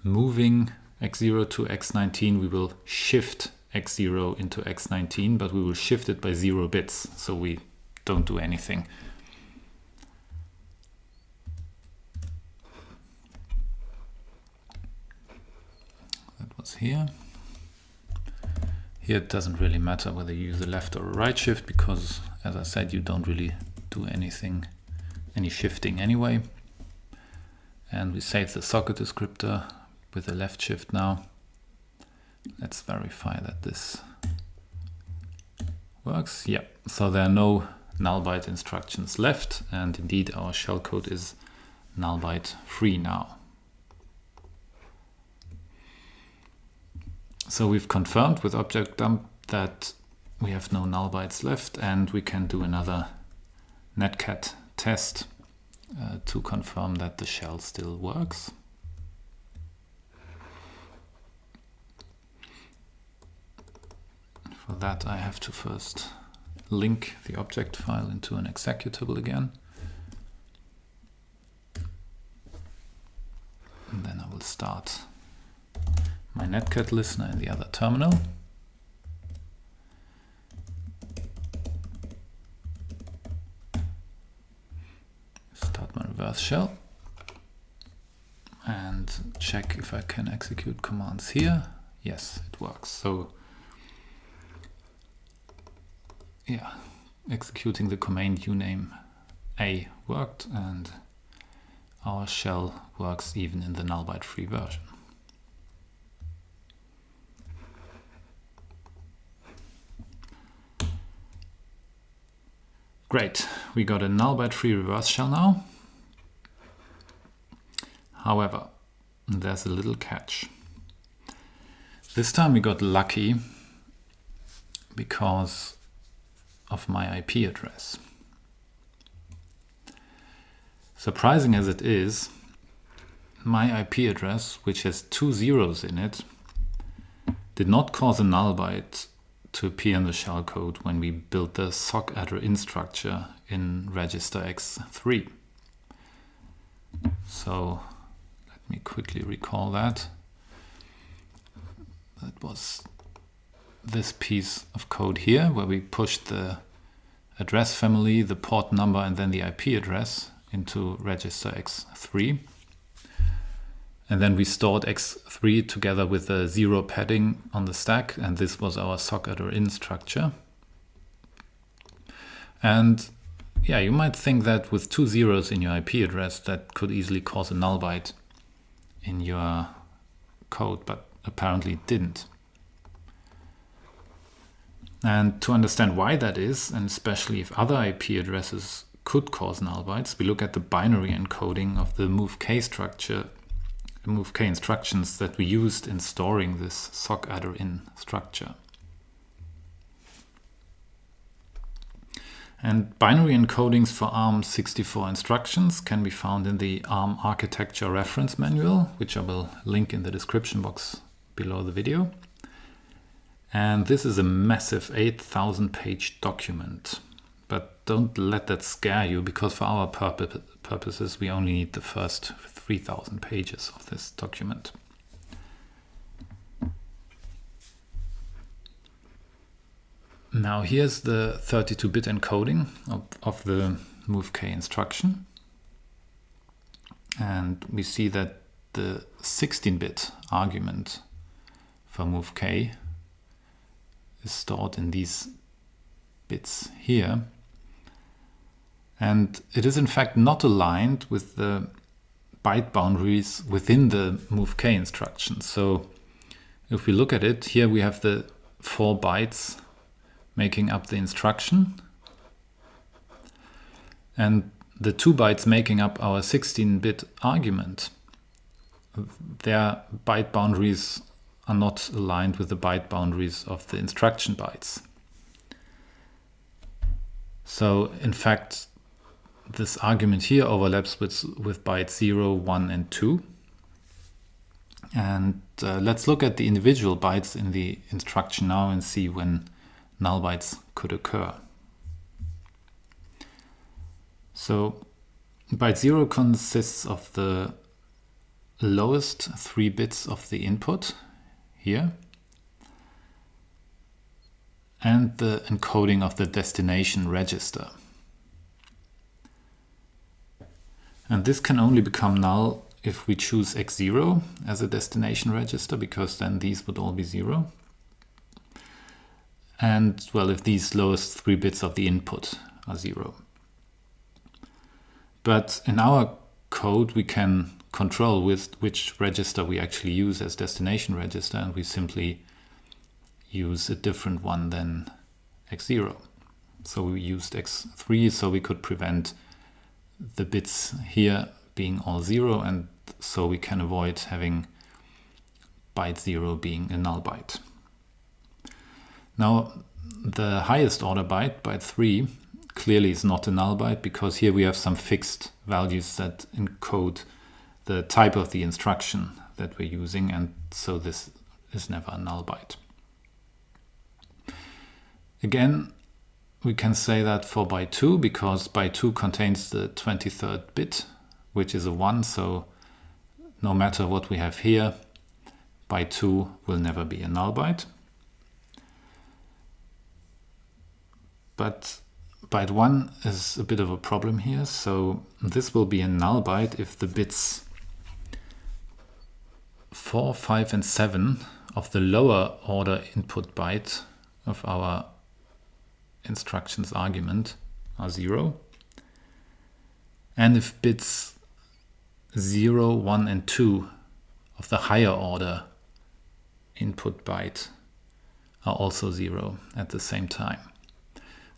moving x0 to x19, we will shift x0 into x19, but we will shift it by 0 bits. So we don't do anything. That was here. Here it doesn't really matter whether you use a left or a right shift, because as I said, you don't really do any shifting anyway. And we save the socket descriptor with a left shift now. Let's verify that this works. Yeah, so there are no null byte instructions left, and indeed our shellcode is null byte free now. So we've confirmed with object dump that we have no null bytes left, and we can do another netcat test to confirm that the shell still works. For that I have to first link the object file into an executable again. And then I will start my netcat listener in the other terminal. Start my reverse shell and check if I can execute commands here. Yes, it works. So yeah, executing the command uname a worked, and our shell works even in the null byte free version. Great, we got a null byte free reverse shell now. However, there's a little catch. This time we got lucky because of my IP address. Surprising as it is, my IP address, which has 2 zeros in it, did not cause a null byte to appear in the shellcode when we built the sockadder structure in register x3. So let me quickly recall that. That was this piece of code here where we pushed the address family, the port number, and then the IP address into register x3. And then we stored x3 together with the 0 padding on the stack, and this was our sockadder in structure. And yeah, you might think that with 2 zeros in your IP address, that could easily cause a null byte in your code, but apparently it didn't. And to understand why that is, and especially if other IP addresses could cause null bytes, we look at the binary encoding of the move-k structure, move-k instructions that we used in storing this sockadder in structure. And binary encodings for ARM64 instructions can be found in the ARM architecture reference manual, which I will link in the description box below the video. And this is a massive 8,000 page document. But don't let that scare you, because for our purposes we only need the first 3,000 pages of this document. Now here's the 32-bit encoding of the move-k instruction. And we see that the 16-bit argument for move-k is stored in these bits here. And it is in fact not aligned with the byte boundaries within the move-k instruction. So if we look at it, here we have the 4 bytes making up the instruction, and the 2 bytes making up our 16-bit argument. Their byte boundaries are not aligned with the byte boundaries of the instruction bytes. So in fact, this argument here overlaps with bytes 0, 1, and 2. And let's look at the individual bytes in the instruction now and see when null bytes could occur. So byte 0 consists of the lowest 3 bits of the input here and the encoding of the destination register. And this can only become null if we choose x0 as a destination register, because then these would all be 0. And well, if these lowest 3 bits of the input are 0. But in our code, we can control with which register we actually use as destination register, and we simply use a different one than x0. So we used x3 so we could prevent the bits here being all 0, and so we can avoid having byte 0 being a null byte. Now, the highest order byte, byte 3, clearly is not a null byte, because here we have some fixed values that encode the type of the instruction that we're using, and so this is never a null byte. Again, we can say that for byte 2, because byte 2 contains the 23rd bit, which is a 1, so no matter what we have here, byte 2 will never be a null byte. But byte 1 is a bit of a problem here, so this will be a null byte if the bits 4, 5, and 7 of the lower order input byte of our instructions argument are 0, and if bits 0, 1, and 2 of the higher order input byte are also 0 at the same time.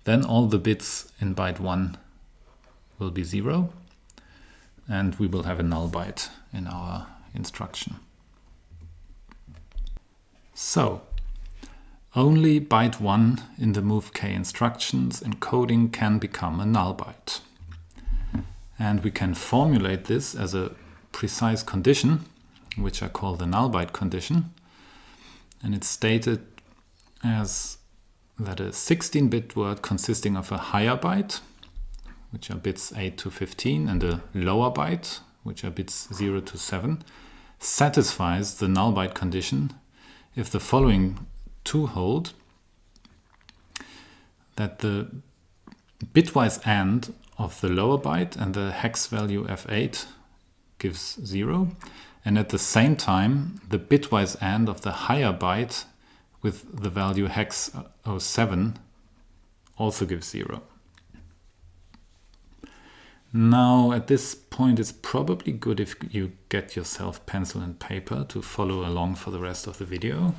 Then all the bits in byte 1 will be 0, and we will have a null byte in our instruction. So, only byte 1 in the move k instructions encoding can become a null byte. And we can formulate this as a precise condition, which I call the null byte condition. And it's stated as that a 16-bit word consisting of a higher byte, which are bits 8 to 15, and a lower byte, which are bits 0 to 7, satisfies the null byte condition if the following two hold: that the bitwise AND of the lower byte and the hex value f8 gives 0, and at the same time the bitwise AND of the higher byte with the value hex 07 also gives 0. Now at this point it's probably good if you get yourself pencil and paper to follow along for the rest of the video,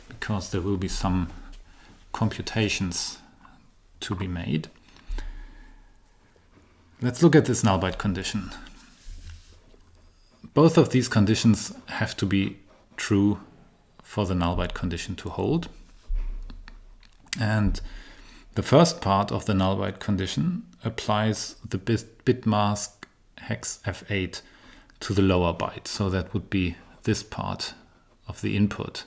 because there will be some computations to be made. Let's look at this null byte condition. Both of these conditions have to be true for the null byte condition to hold. And the first part of the null byte condition applies the bit mask hex f8 to the lower byte. So that would be this part of the input.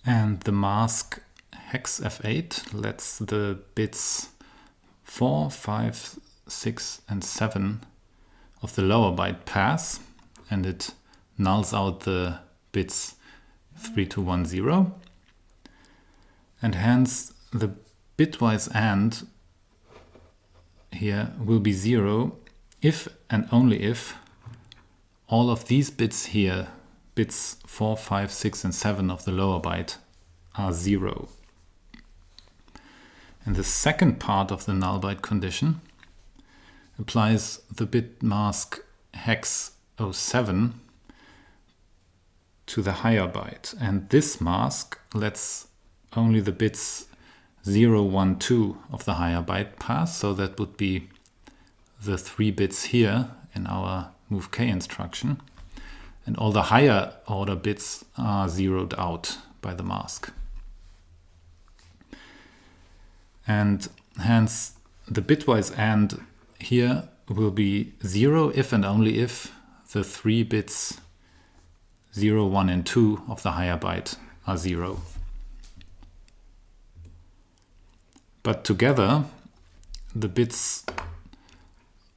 And the mask hex f8 lets the bits 4, 5, 6, and 7 of the lower byte pass, and it nulls out the bits 3 to 1, 0. And hence the bitwise AND here will be 0 if and only if all of these bits here, bits 4, 5, 6, and 7 of the lower byte, are 0. And the second part of the null byte condition applies the bit mask hex 07 to the higher byte. And this mask lets only the bits 0, 1, 2 of the higher byte pass. So that would be the 3 bits here in our move k instruction. and all the higher order bits are zeroed out by the mask. And hence the bitwise AND here will be 0 if and only if the 3 bits 0, 1 and 2 of the higher byte are 0. But together the bits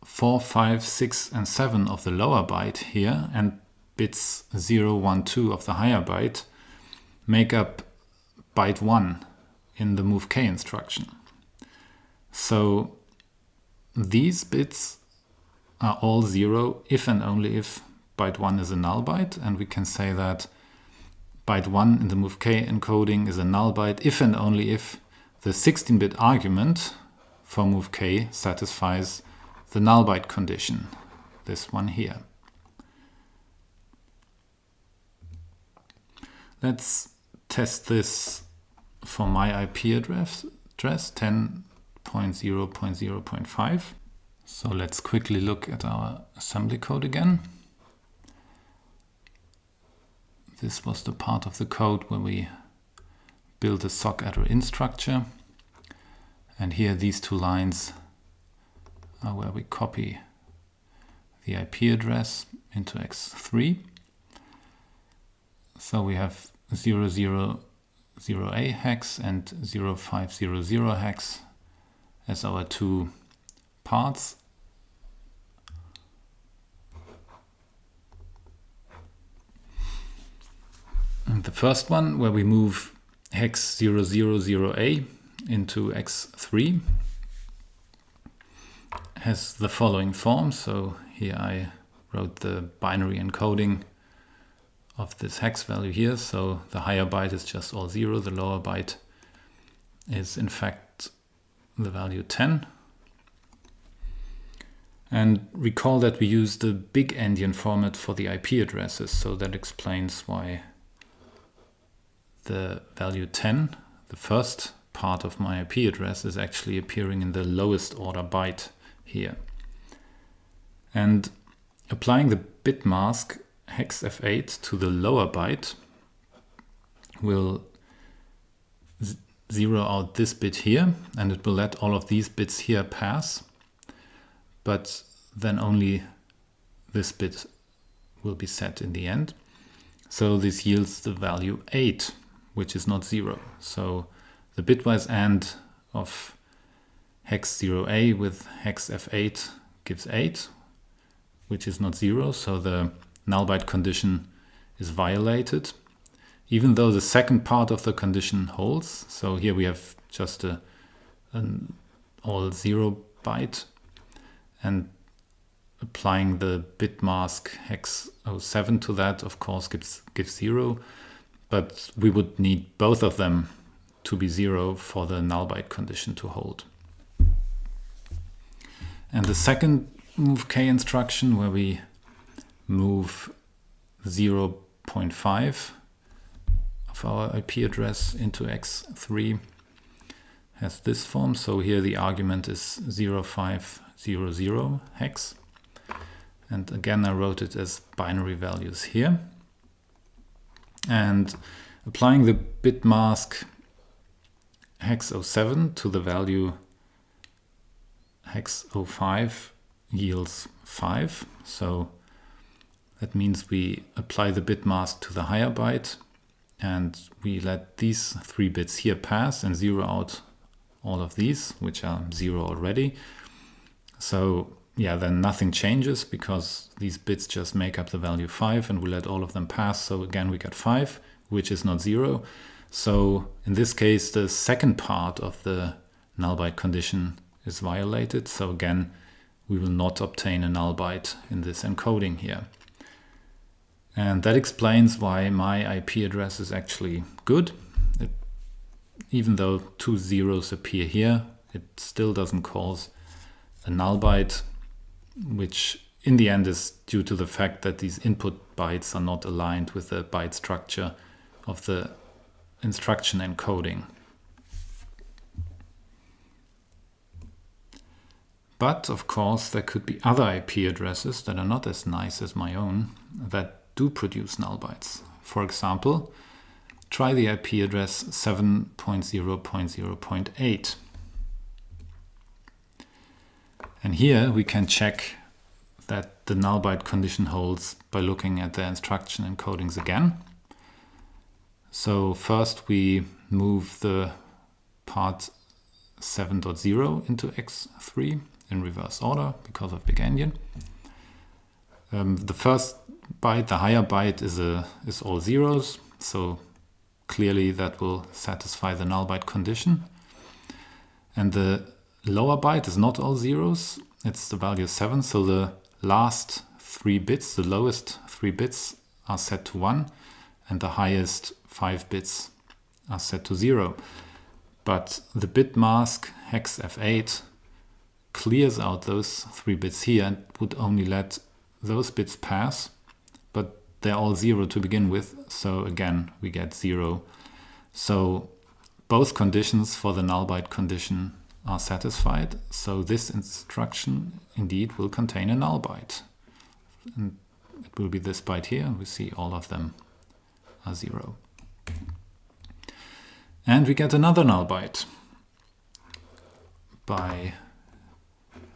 4, 5, 6 and 7 of the lower byte here and bits 0, 1, 2 of the higher byte make up byte 1 in the move k instruction. So these bits are all 0 if and only if byte 1 is a null byte, and we can say that byte 1 in the move k encoding is a null byte if and only if the 16-bit argument for move k satisfies the null byte condition, this one here. Let's test this for my IP address 10.0.0.5. So let's quickly look at our assembly code again. This was the part of the code where we build a sock_addr_in structure. And here these 2 lines are where we copy the IP address into x3. So we have 000A hex and 0500 hex as our 2 parts. And the first one, where we move hex 000A into x3, has the following form. So here I wrote the binary encoding of this hex value here. So the higher byte is just all 0, the lower byte is in fact the value 10. And recall that we use the big endian format for the IP addresses, so that explains why the value 10, the first part of my IP address, is actually appearing in the lowest order byte here. And applying the bit mask hex F8 to the lower byte will zero out this bit here, and it will let all of these bits here pass, but then only this bit will be set in the end. So this yields the value 8, which is not 0. So the bitwise AND of hex 0A with hex F8 gives 8, which is not 0. So the null byte condition is violated, even though the second part of the condition holds. So here we have just an all 0 byte, and applying the bit mask hex 07 to that, of course, gives 0, but we would need both of them to be 0 for the null byte condition to hold. And the second move k instruction, where we move 0.5 of our IP address into x3, has this form. So here the argument is 0500 hex. And again, I wrote it as binary values here. And applying the bit mask hex 07 to the value hex 05 yields 5. So that means we apply the bit mask to the higher byte, and we let these 3 bits here pass and zero out all of these, which are 0 already. So yeah, then nothing changes because these bits just make up the value 5, and we let all of them pass. So again, we got 5, which is not 0. So in this case, the second part of the null byte condition is violated. So again, we will not obtain a null byte in this encoding here. And that explains why my IP address is actually good. Even though 2 zeros appear here, it still doesn't cause a null byte, which in the end is due to the fact that these input bytes are not aligned with the byte structure of the instruction encoding. But of course, there could be other IP addresses that are not as nice as my own, that do produce null bytes. For example, try the IP address 7.0.0.8. And here we can check that the null byte condition holds by looking at the instruction encodings again. So first we move the part 7.0 into x3 in reverse order because of big endian. The first byte, the higher byte, is all zeros, so clearly that will satisfy the null byte condition. And the lower byte is not all zeros, it's the value 7, so the last 3 bits, the lowest 3 bits are set to 1, and the highest 5 bits are set to 0. But the bit mask hex F8 clears out those 3 bits here and would only let those bits pass, but they're all 0 to begin with, so again we get 0. So both conditions for the null byte condition are satisfied, so this instruction indeed will contain a null byte. And it will be this byte here, and we see all of them are 0. And we get another null byte by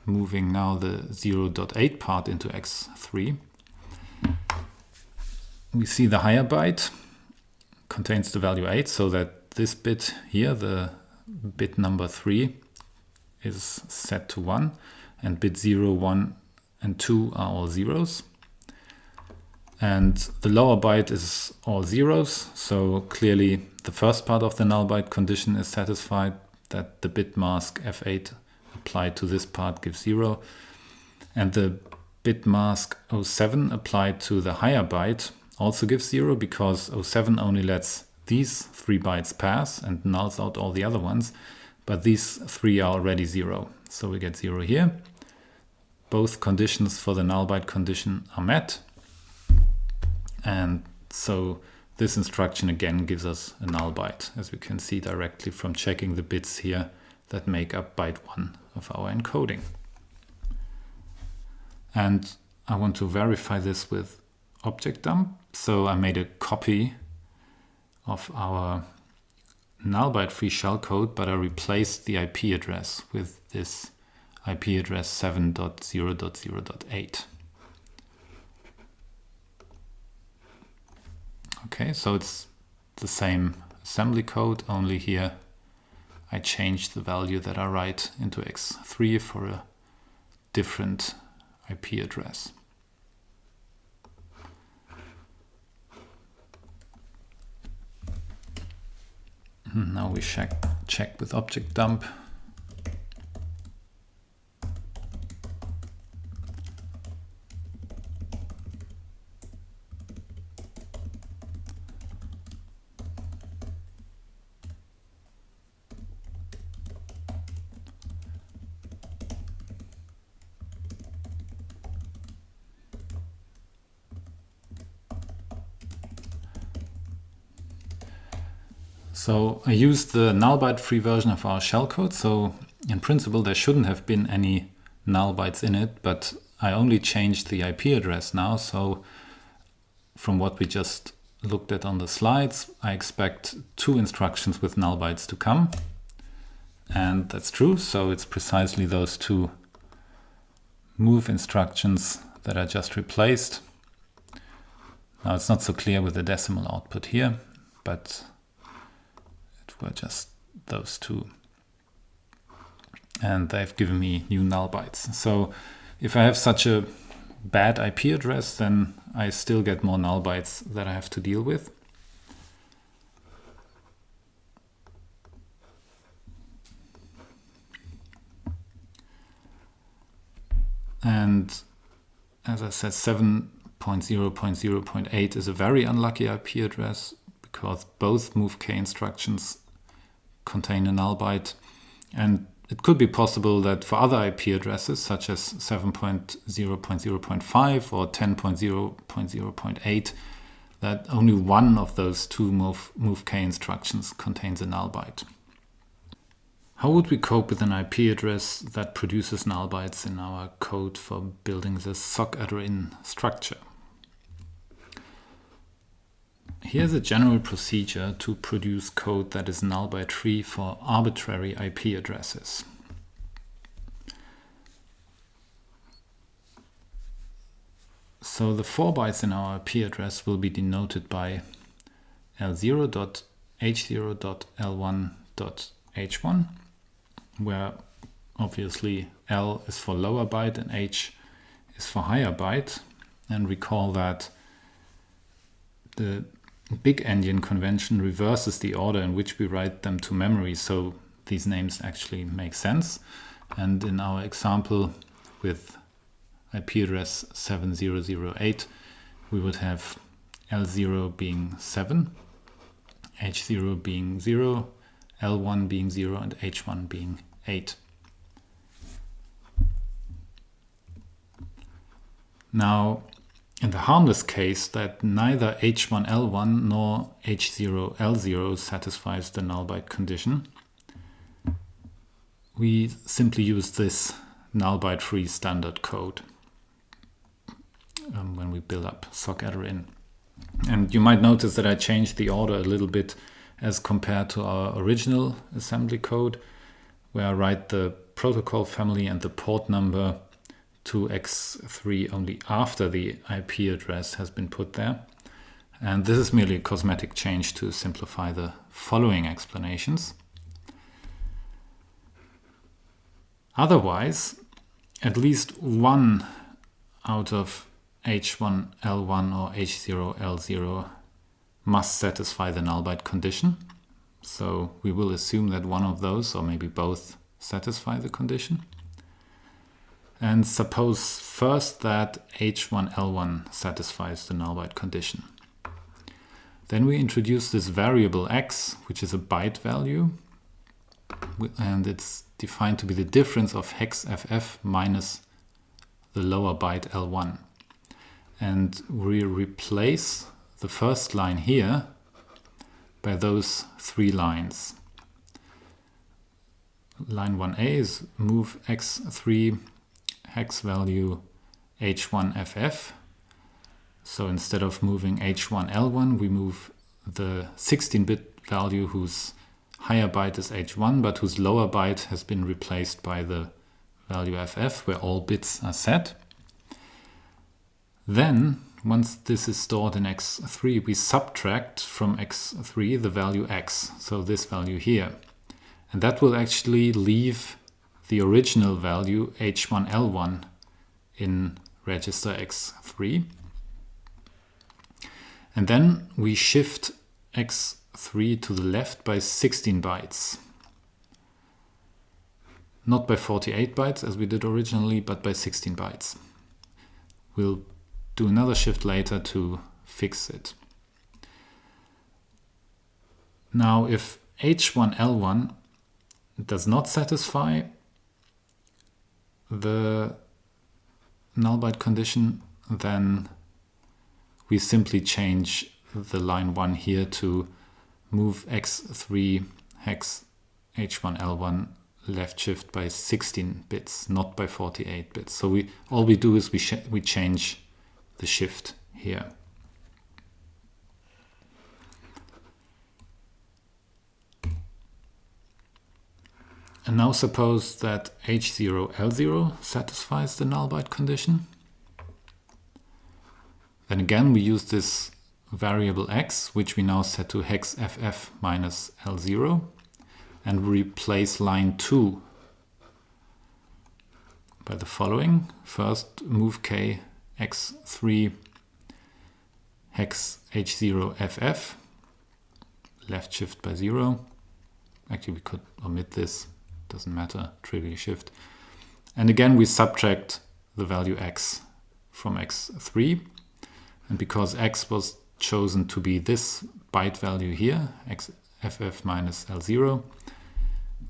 moving now the 0.8 part into x3. We see the higher byte contains the value 8, so that this bit here, the bit number 3, is set to 1, and bit 0, 1, and 2 are all zeros. And the lower byte is all zeros, so clearly the first part of the null byte condition is satisfied, that the bit mask F8 applied to this part gives 0. And the bit mask 07 applied to the higher byte also gives 0, because 07 only lets these 3 bytes pass and nulls out all the other ones, but these 3 are already 0. So we get 0 here. Both conditions for the null byte condition are met. And so this instruction again gives us a null byte, as we can see directly from checking the bits here that make up byte 1 of our encoding. And I want to verify this with object dump. So I made a copy of our null byte free shellcode, but I replaced the IP address with this IP address 7.0.0.8. Okay, so it's the same assembly code, only here I changed the value that I write into x3 for a different IP address. Now we check with object dump. So I used the null byte free version of our shellcode, so in principle there shouldn't have been any null bytes in it, but I only changed the IP address now, so from what we just looked at on the slides, I expect 2 instructions with null bytes to come. And that's true, so it's precisely those 2 move instructions that I just replaced. Now it's not so clear with the decimal output here, but were just those 2, and they've given me new null bytes. So if I have such a bad IP address, then I still get more null bytes that I have to deal with. And as I said, 7.0.0.8 is a very unlucky IP address, because both move k instructions contain a null byte, and it could be possible that for other IP addresses such as 7.0.0.5 or 10.0.0.8 that only one of those 2 move k instructions contains a null byte. How would we cope with an IP address that produces null bytes in our code for building the sock_addr_in structure? here's a general procedure to produce code that is null byte free for arbitrary IP addresses. So the 4 bytes in our IP address will be denoted by L0.H0.L1.H1, where obviously L is for lower byte and H is for higher byte. And recall that the big endian convention reverses the order in which we write them to memory, so these names actually make sense. And in our example with IP address 7008, we would have L0 being 7, H0 being 0, L1 being 0, and H1 being 8. Now, in the harmless case that neither H1L1 nor H0L0 satisfies the null byte condition, we simply use this null byte free standard code when we build up sockattr_in. And you might notice that I changed the order a little bit as compared to our original assembly code, where I write the protocol family and the port number to X3 only after the IP address has been put there. And this is merely a cosmetic change to simplify the following explanations. Otherwise, at least one out of H1L1 or H0L0 must satisfy the null byte condition. So we will assume that one of those, or maybe both, satisfy the condition. And suppose first that H1L1 satisfies the null byte condition. Then we introduce this variable x, which is a byte value, and it's defined to be the difference of hex ff minus the lower byte L1. And we replace the first line here by those 3 lines. Line 1a is move x3 hex value h1ff. So instead of moving h1l1, we move the 16-bit value whose higher byte is h1, but whose lower byte has been replaced by the value ff, where all bits are set. Then, once this is stored in x3, we subtract from x3 the value x, so this value here. And that will actually leave the original value h1l1 in register x3. And then we shift x3 to the left by 16 bytes. Not by 48 bytes as we did originally, but by 16 bytes. We'll do another shift later to fix it. Now, if H1L1 does not satisfy the null byte condition, then we simply change the line 1 here to move x3 hex H1L1 left shift by 16 bits, not by 48 bits. So all we do is we change the shift here. And now suppose that H0L0 satisfies the null byte condition. Then again we use this variable x, which we now set to hex ff minus L0, and replace line 2 by the following. First, move k x3 hex h0ff, left shift by 0. Actually, we could omit this, doesn't matter, trivial shift. And again, we subtract the value x from x3. And because x was chosen to be this byte value here, xff minus L0,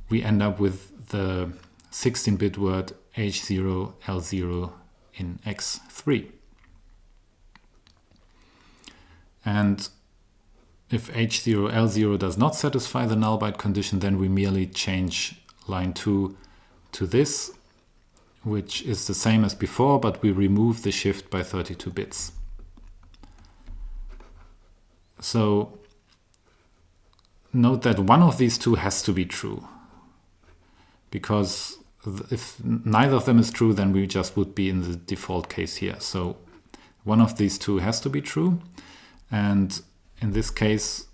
we end up with the 16-bit word H0L0 in x3. And if H0L0 does not satisfy the null byte condition, then we merely change line 2 to this, which is the same as before, but we remove the shift by 32 bits. So note that one of these two has to be true, because if neither of them is true, then we just would be in the default case here. So one of these two has to be true. And in this case,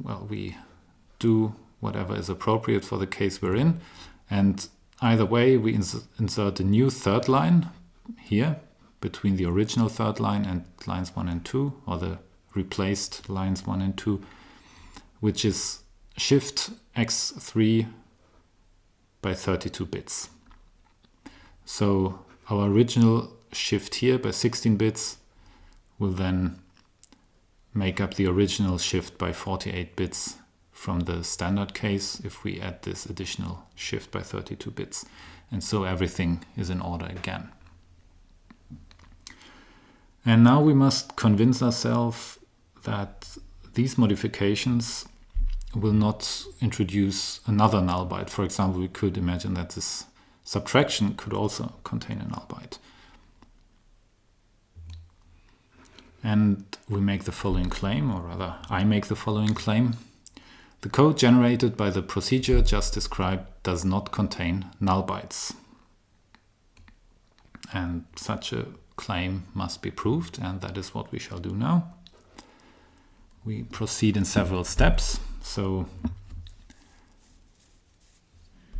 well, we do whatever is appropriate for the case we're in. And either way, we insert a new third line here between the original third line and lines 1 and 2, or the replaced lines 1 and 2, which is shift x3 by 32 bits. So our original shift here by 16 bits will then make up the original shift by 48 bits from the standard case if we add this additional shift by 32 bits. And so everything is in order again. And now we must convince ourselves that these modifications will not introduce another null byte. For example, we could imagine that this subtraction could also contain a null byte. And we make the following claim, or rather I make the following claim. The code generated by the procedure just described does not contain null bytes. And such a claim must be proved, and that is what we shall do now. We proceed in several steps. So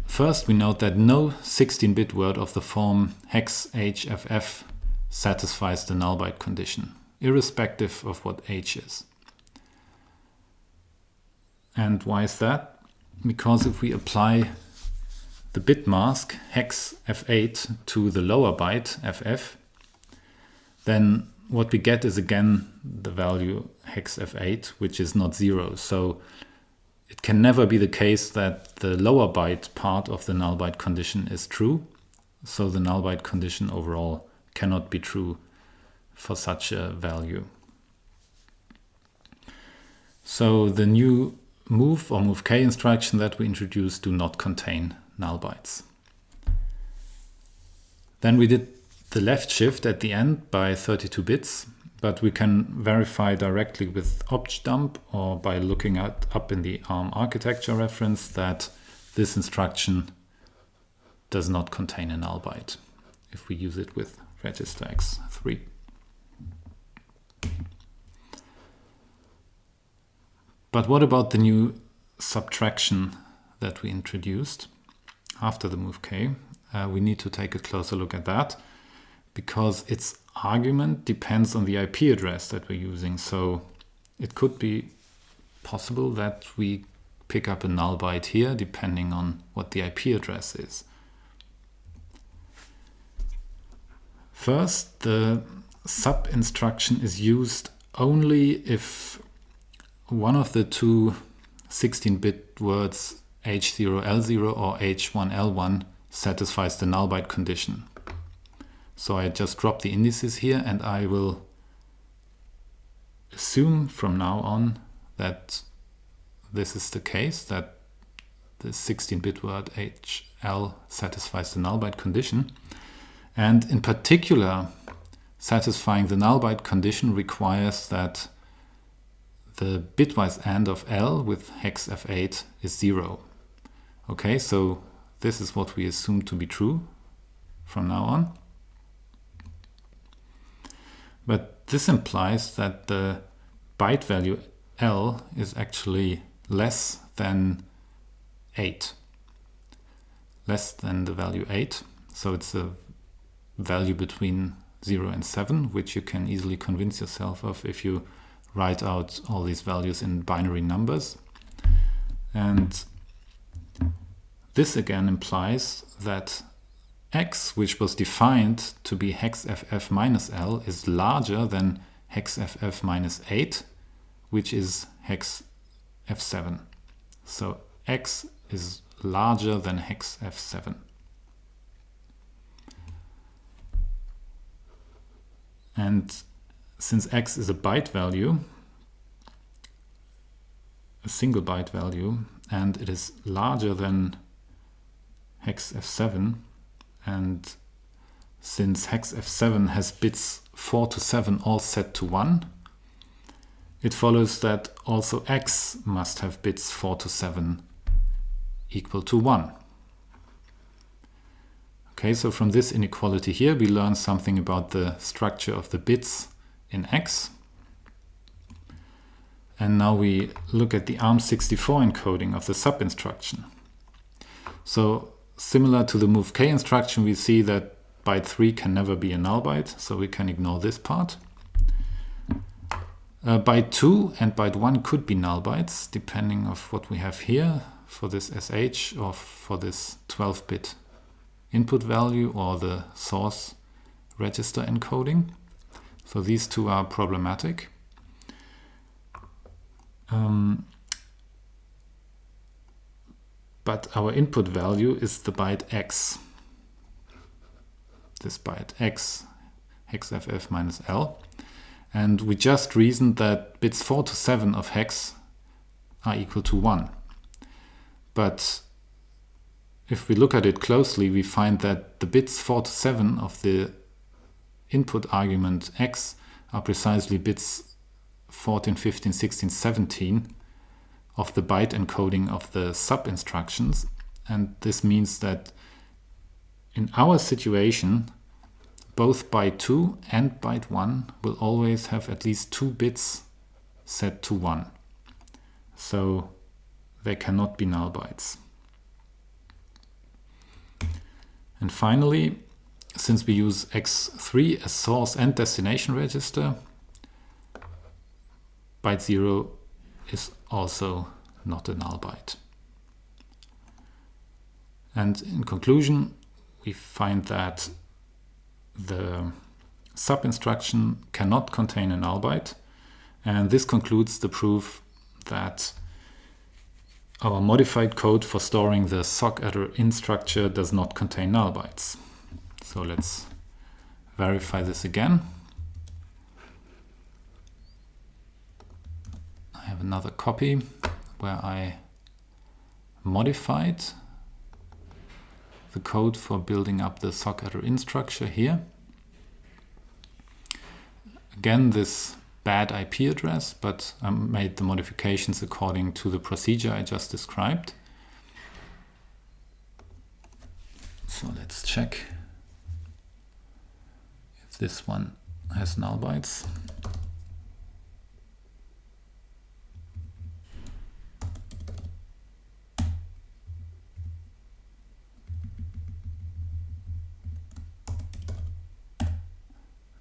first we note that no 16-bit word of the form hex HFF satisfies the null byte condition, irrespective of what H is. And why is that? Because if we apply the bit mask hex F8 to the lower byte FF, then what we get is again the value hex F8, which is not 0. So it can never be the case that the lower byte part of the null byte condition is true. So the null byte condition overall cannot be true for such a value. So the new move or move k instruction that we introduced do not contain null bytes. Then we did the left shift at the end by 32 bits, but we can verify directly with objdump or by looking up in the ARM architecture reference that this instruction does not contain a null byte if we use it with register x3. But what about the new subtraction that we introduced after the move k? We need to take a closer look at that, because its argument depends on the IP address that we're using. So it could be possible that we pick up a null byte here depending on what the IP address is. First, the sub instruction is used only if one of the two 16-bit words H0L0 or H1L1 satisfies the null byte condition. So I just drop the indices here, and I will assume from now on that this is the case, that the 16-bit word HL satisfies the null byte condition. And in particular, satisfying the null byte condition requires that the bitwise AND of L with hex F8 is 0. Okay, so this is what we assume to be true from now on. But this implies that the byte value L is actually less than 8. Less than the value 8. So it's a value between 0 and 7, which you can easily convince yourself of if you write out all these values in binary numbers. And this again implies that x, which was defined to be hex FF minus L, is larger than hex FF minus 8, which is hex F7. So x is larger than hex F7. And since x is a byte value, a single byte value, and it is larger than hex F7, and since hex F7 has bits 4 to 7 all set to 1, it follows that also x must have bits 4 to 7 equal to 1. Okay, so from this inequality here, we learn something about the structure of the bits in x. And now we look at the ARM64 encoding of the sub instruction. So similar to the move k instruction, we see that byte 3 can never be a null byte, so we can ignore this part. Byte 2 and byte 1 could be null bytes, depending on what we have here for this SH or for this 12-bit input value or the source register encoding. So these two are problematic. But our input value is the byte x. This byte x, hexff minus L. And we just reasoned that bits 4 to 7 of hex are equal to 1. But if we look at it closely, we find that the bits 4 to 7 of the input argument x are precisely bits 14, 15, 16, 17 of the byte encoding of the sub instructions. And this means that in our situation, both byte 2 and byte 1 will always have at least 2 bits set to 1. So they cannot be null bytes. And finally, since we use x3 as source and destination register, byte 0 is also not a null byte. And in conclusion, we find that the sub instruction cannot contain a null byte, and this concludes the proof that our modified code for storing the sock_in structure does not contain null bytes. So let's verify this again. I have another copy where I modified the code for building up the sock_in structure here. Again, this bad IP address, but I made the modifications according to the procedure I just described. So let's check if this one has null bytes.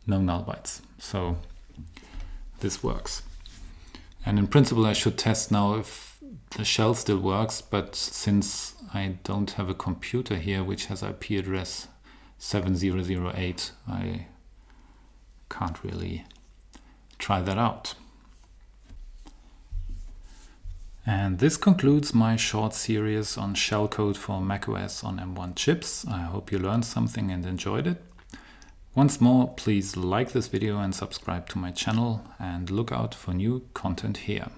No null bytes. So this works. And in principle, I should test now if the shell still works, but since I don't have a computer here which has IP address 7008, I can't really try that out. And this concludes my short series on shellcode for macOS on M1 chips. I hope you learned something and enjoyed it. Once more, please like this video and subscribe to my channel and look out for new content here.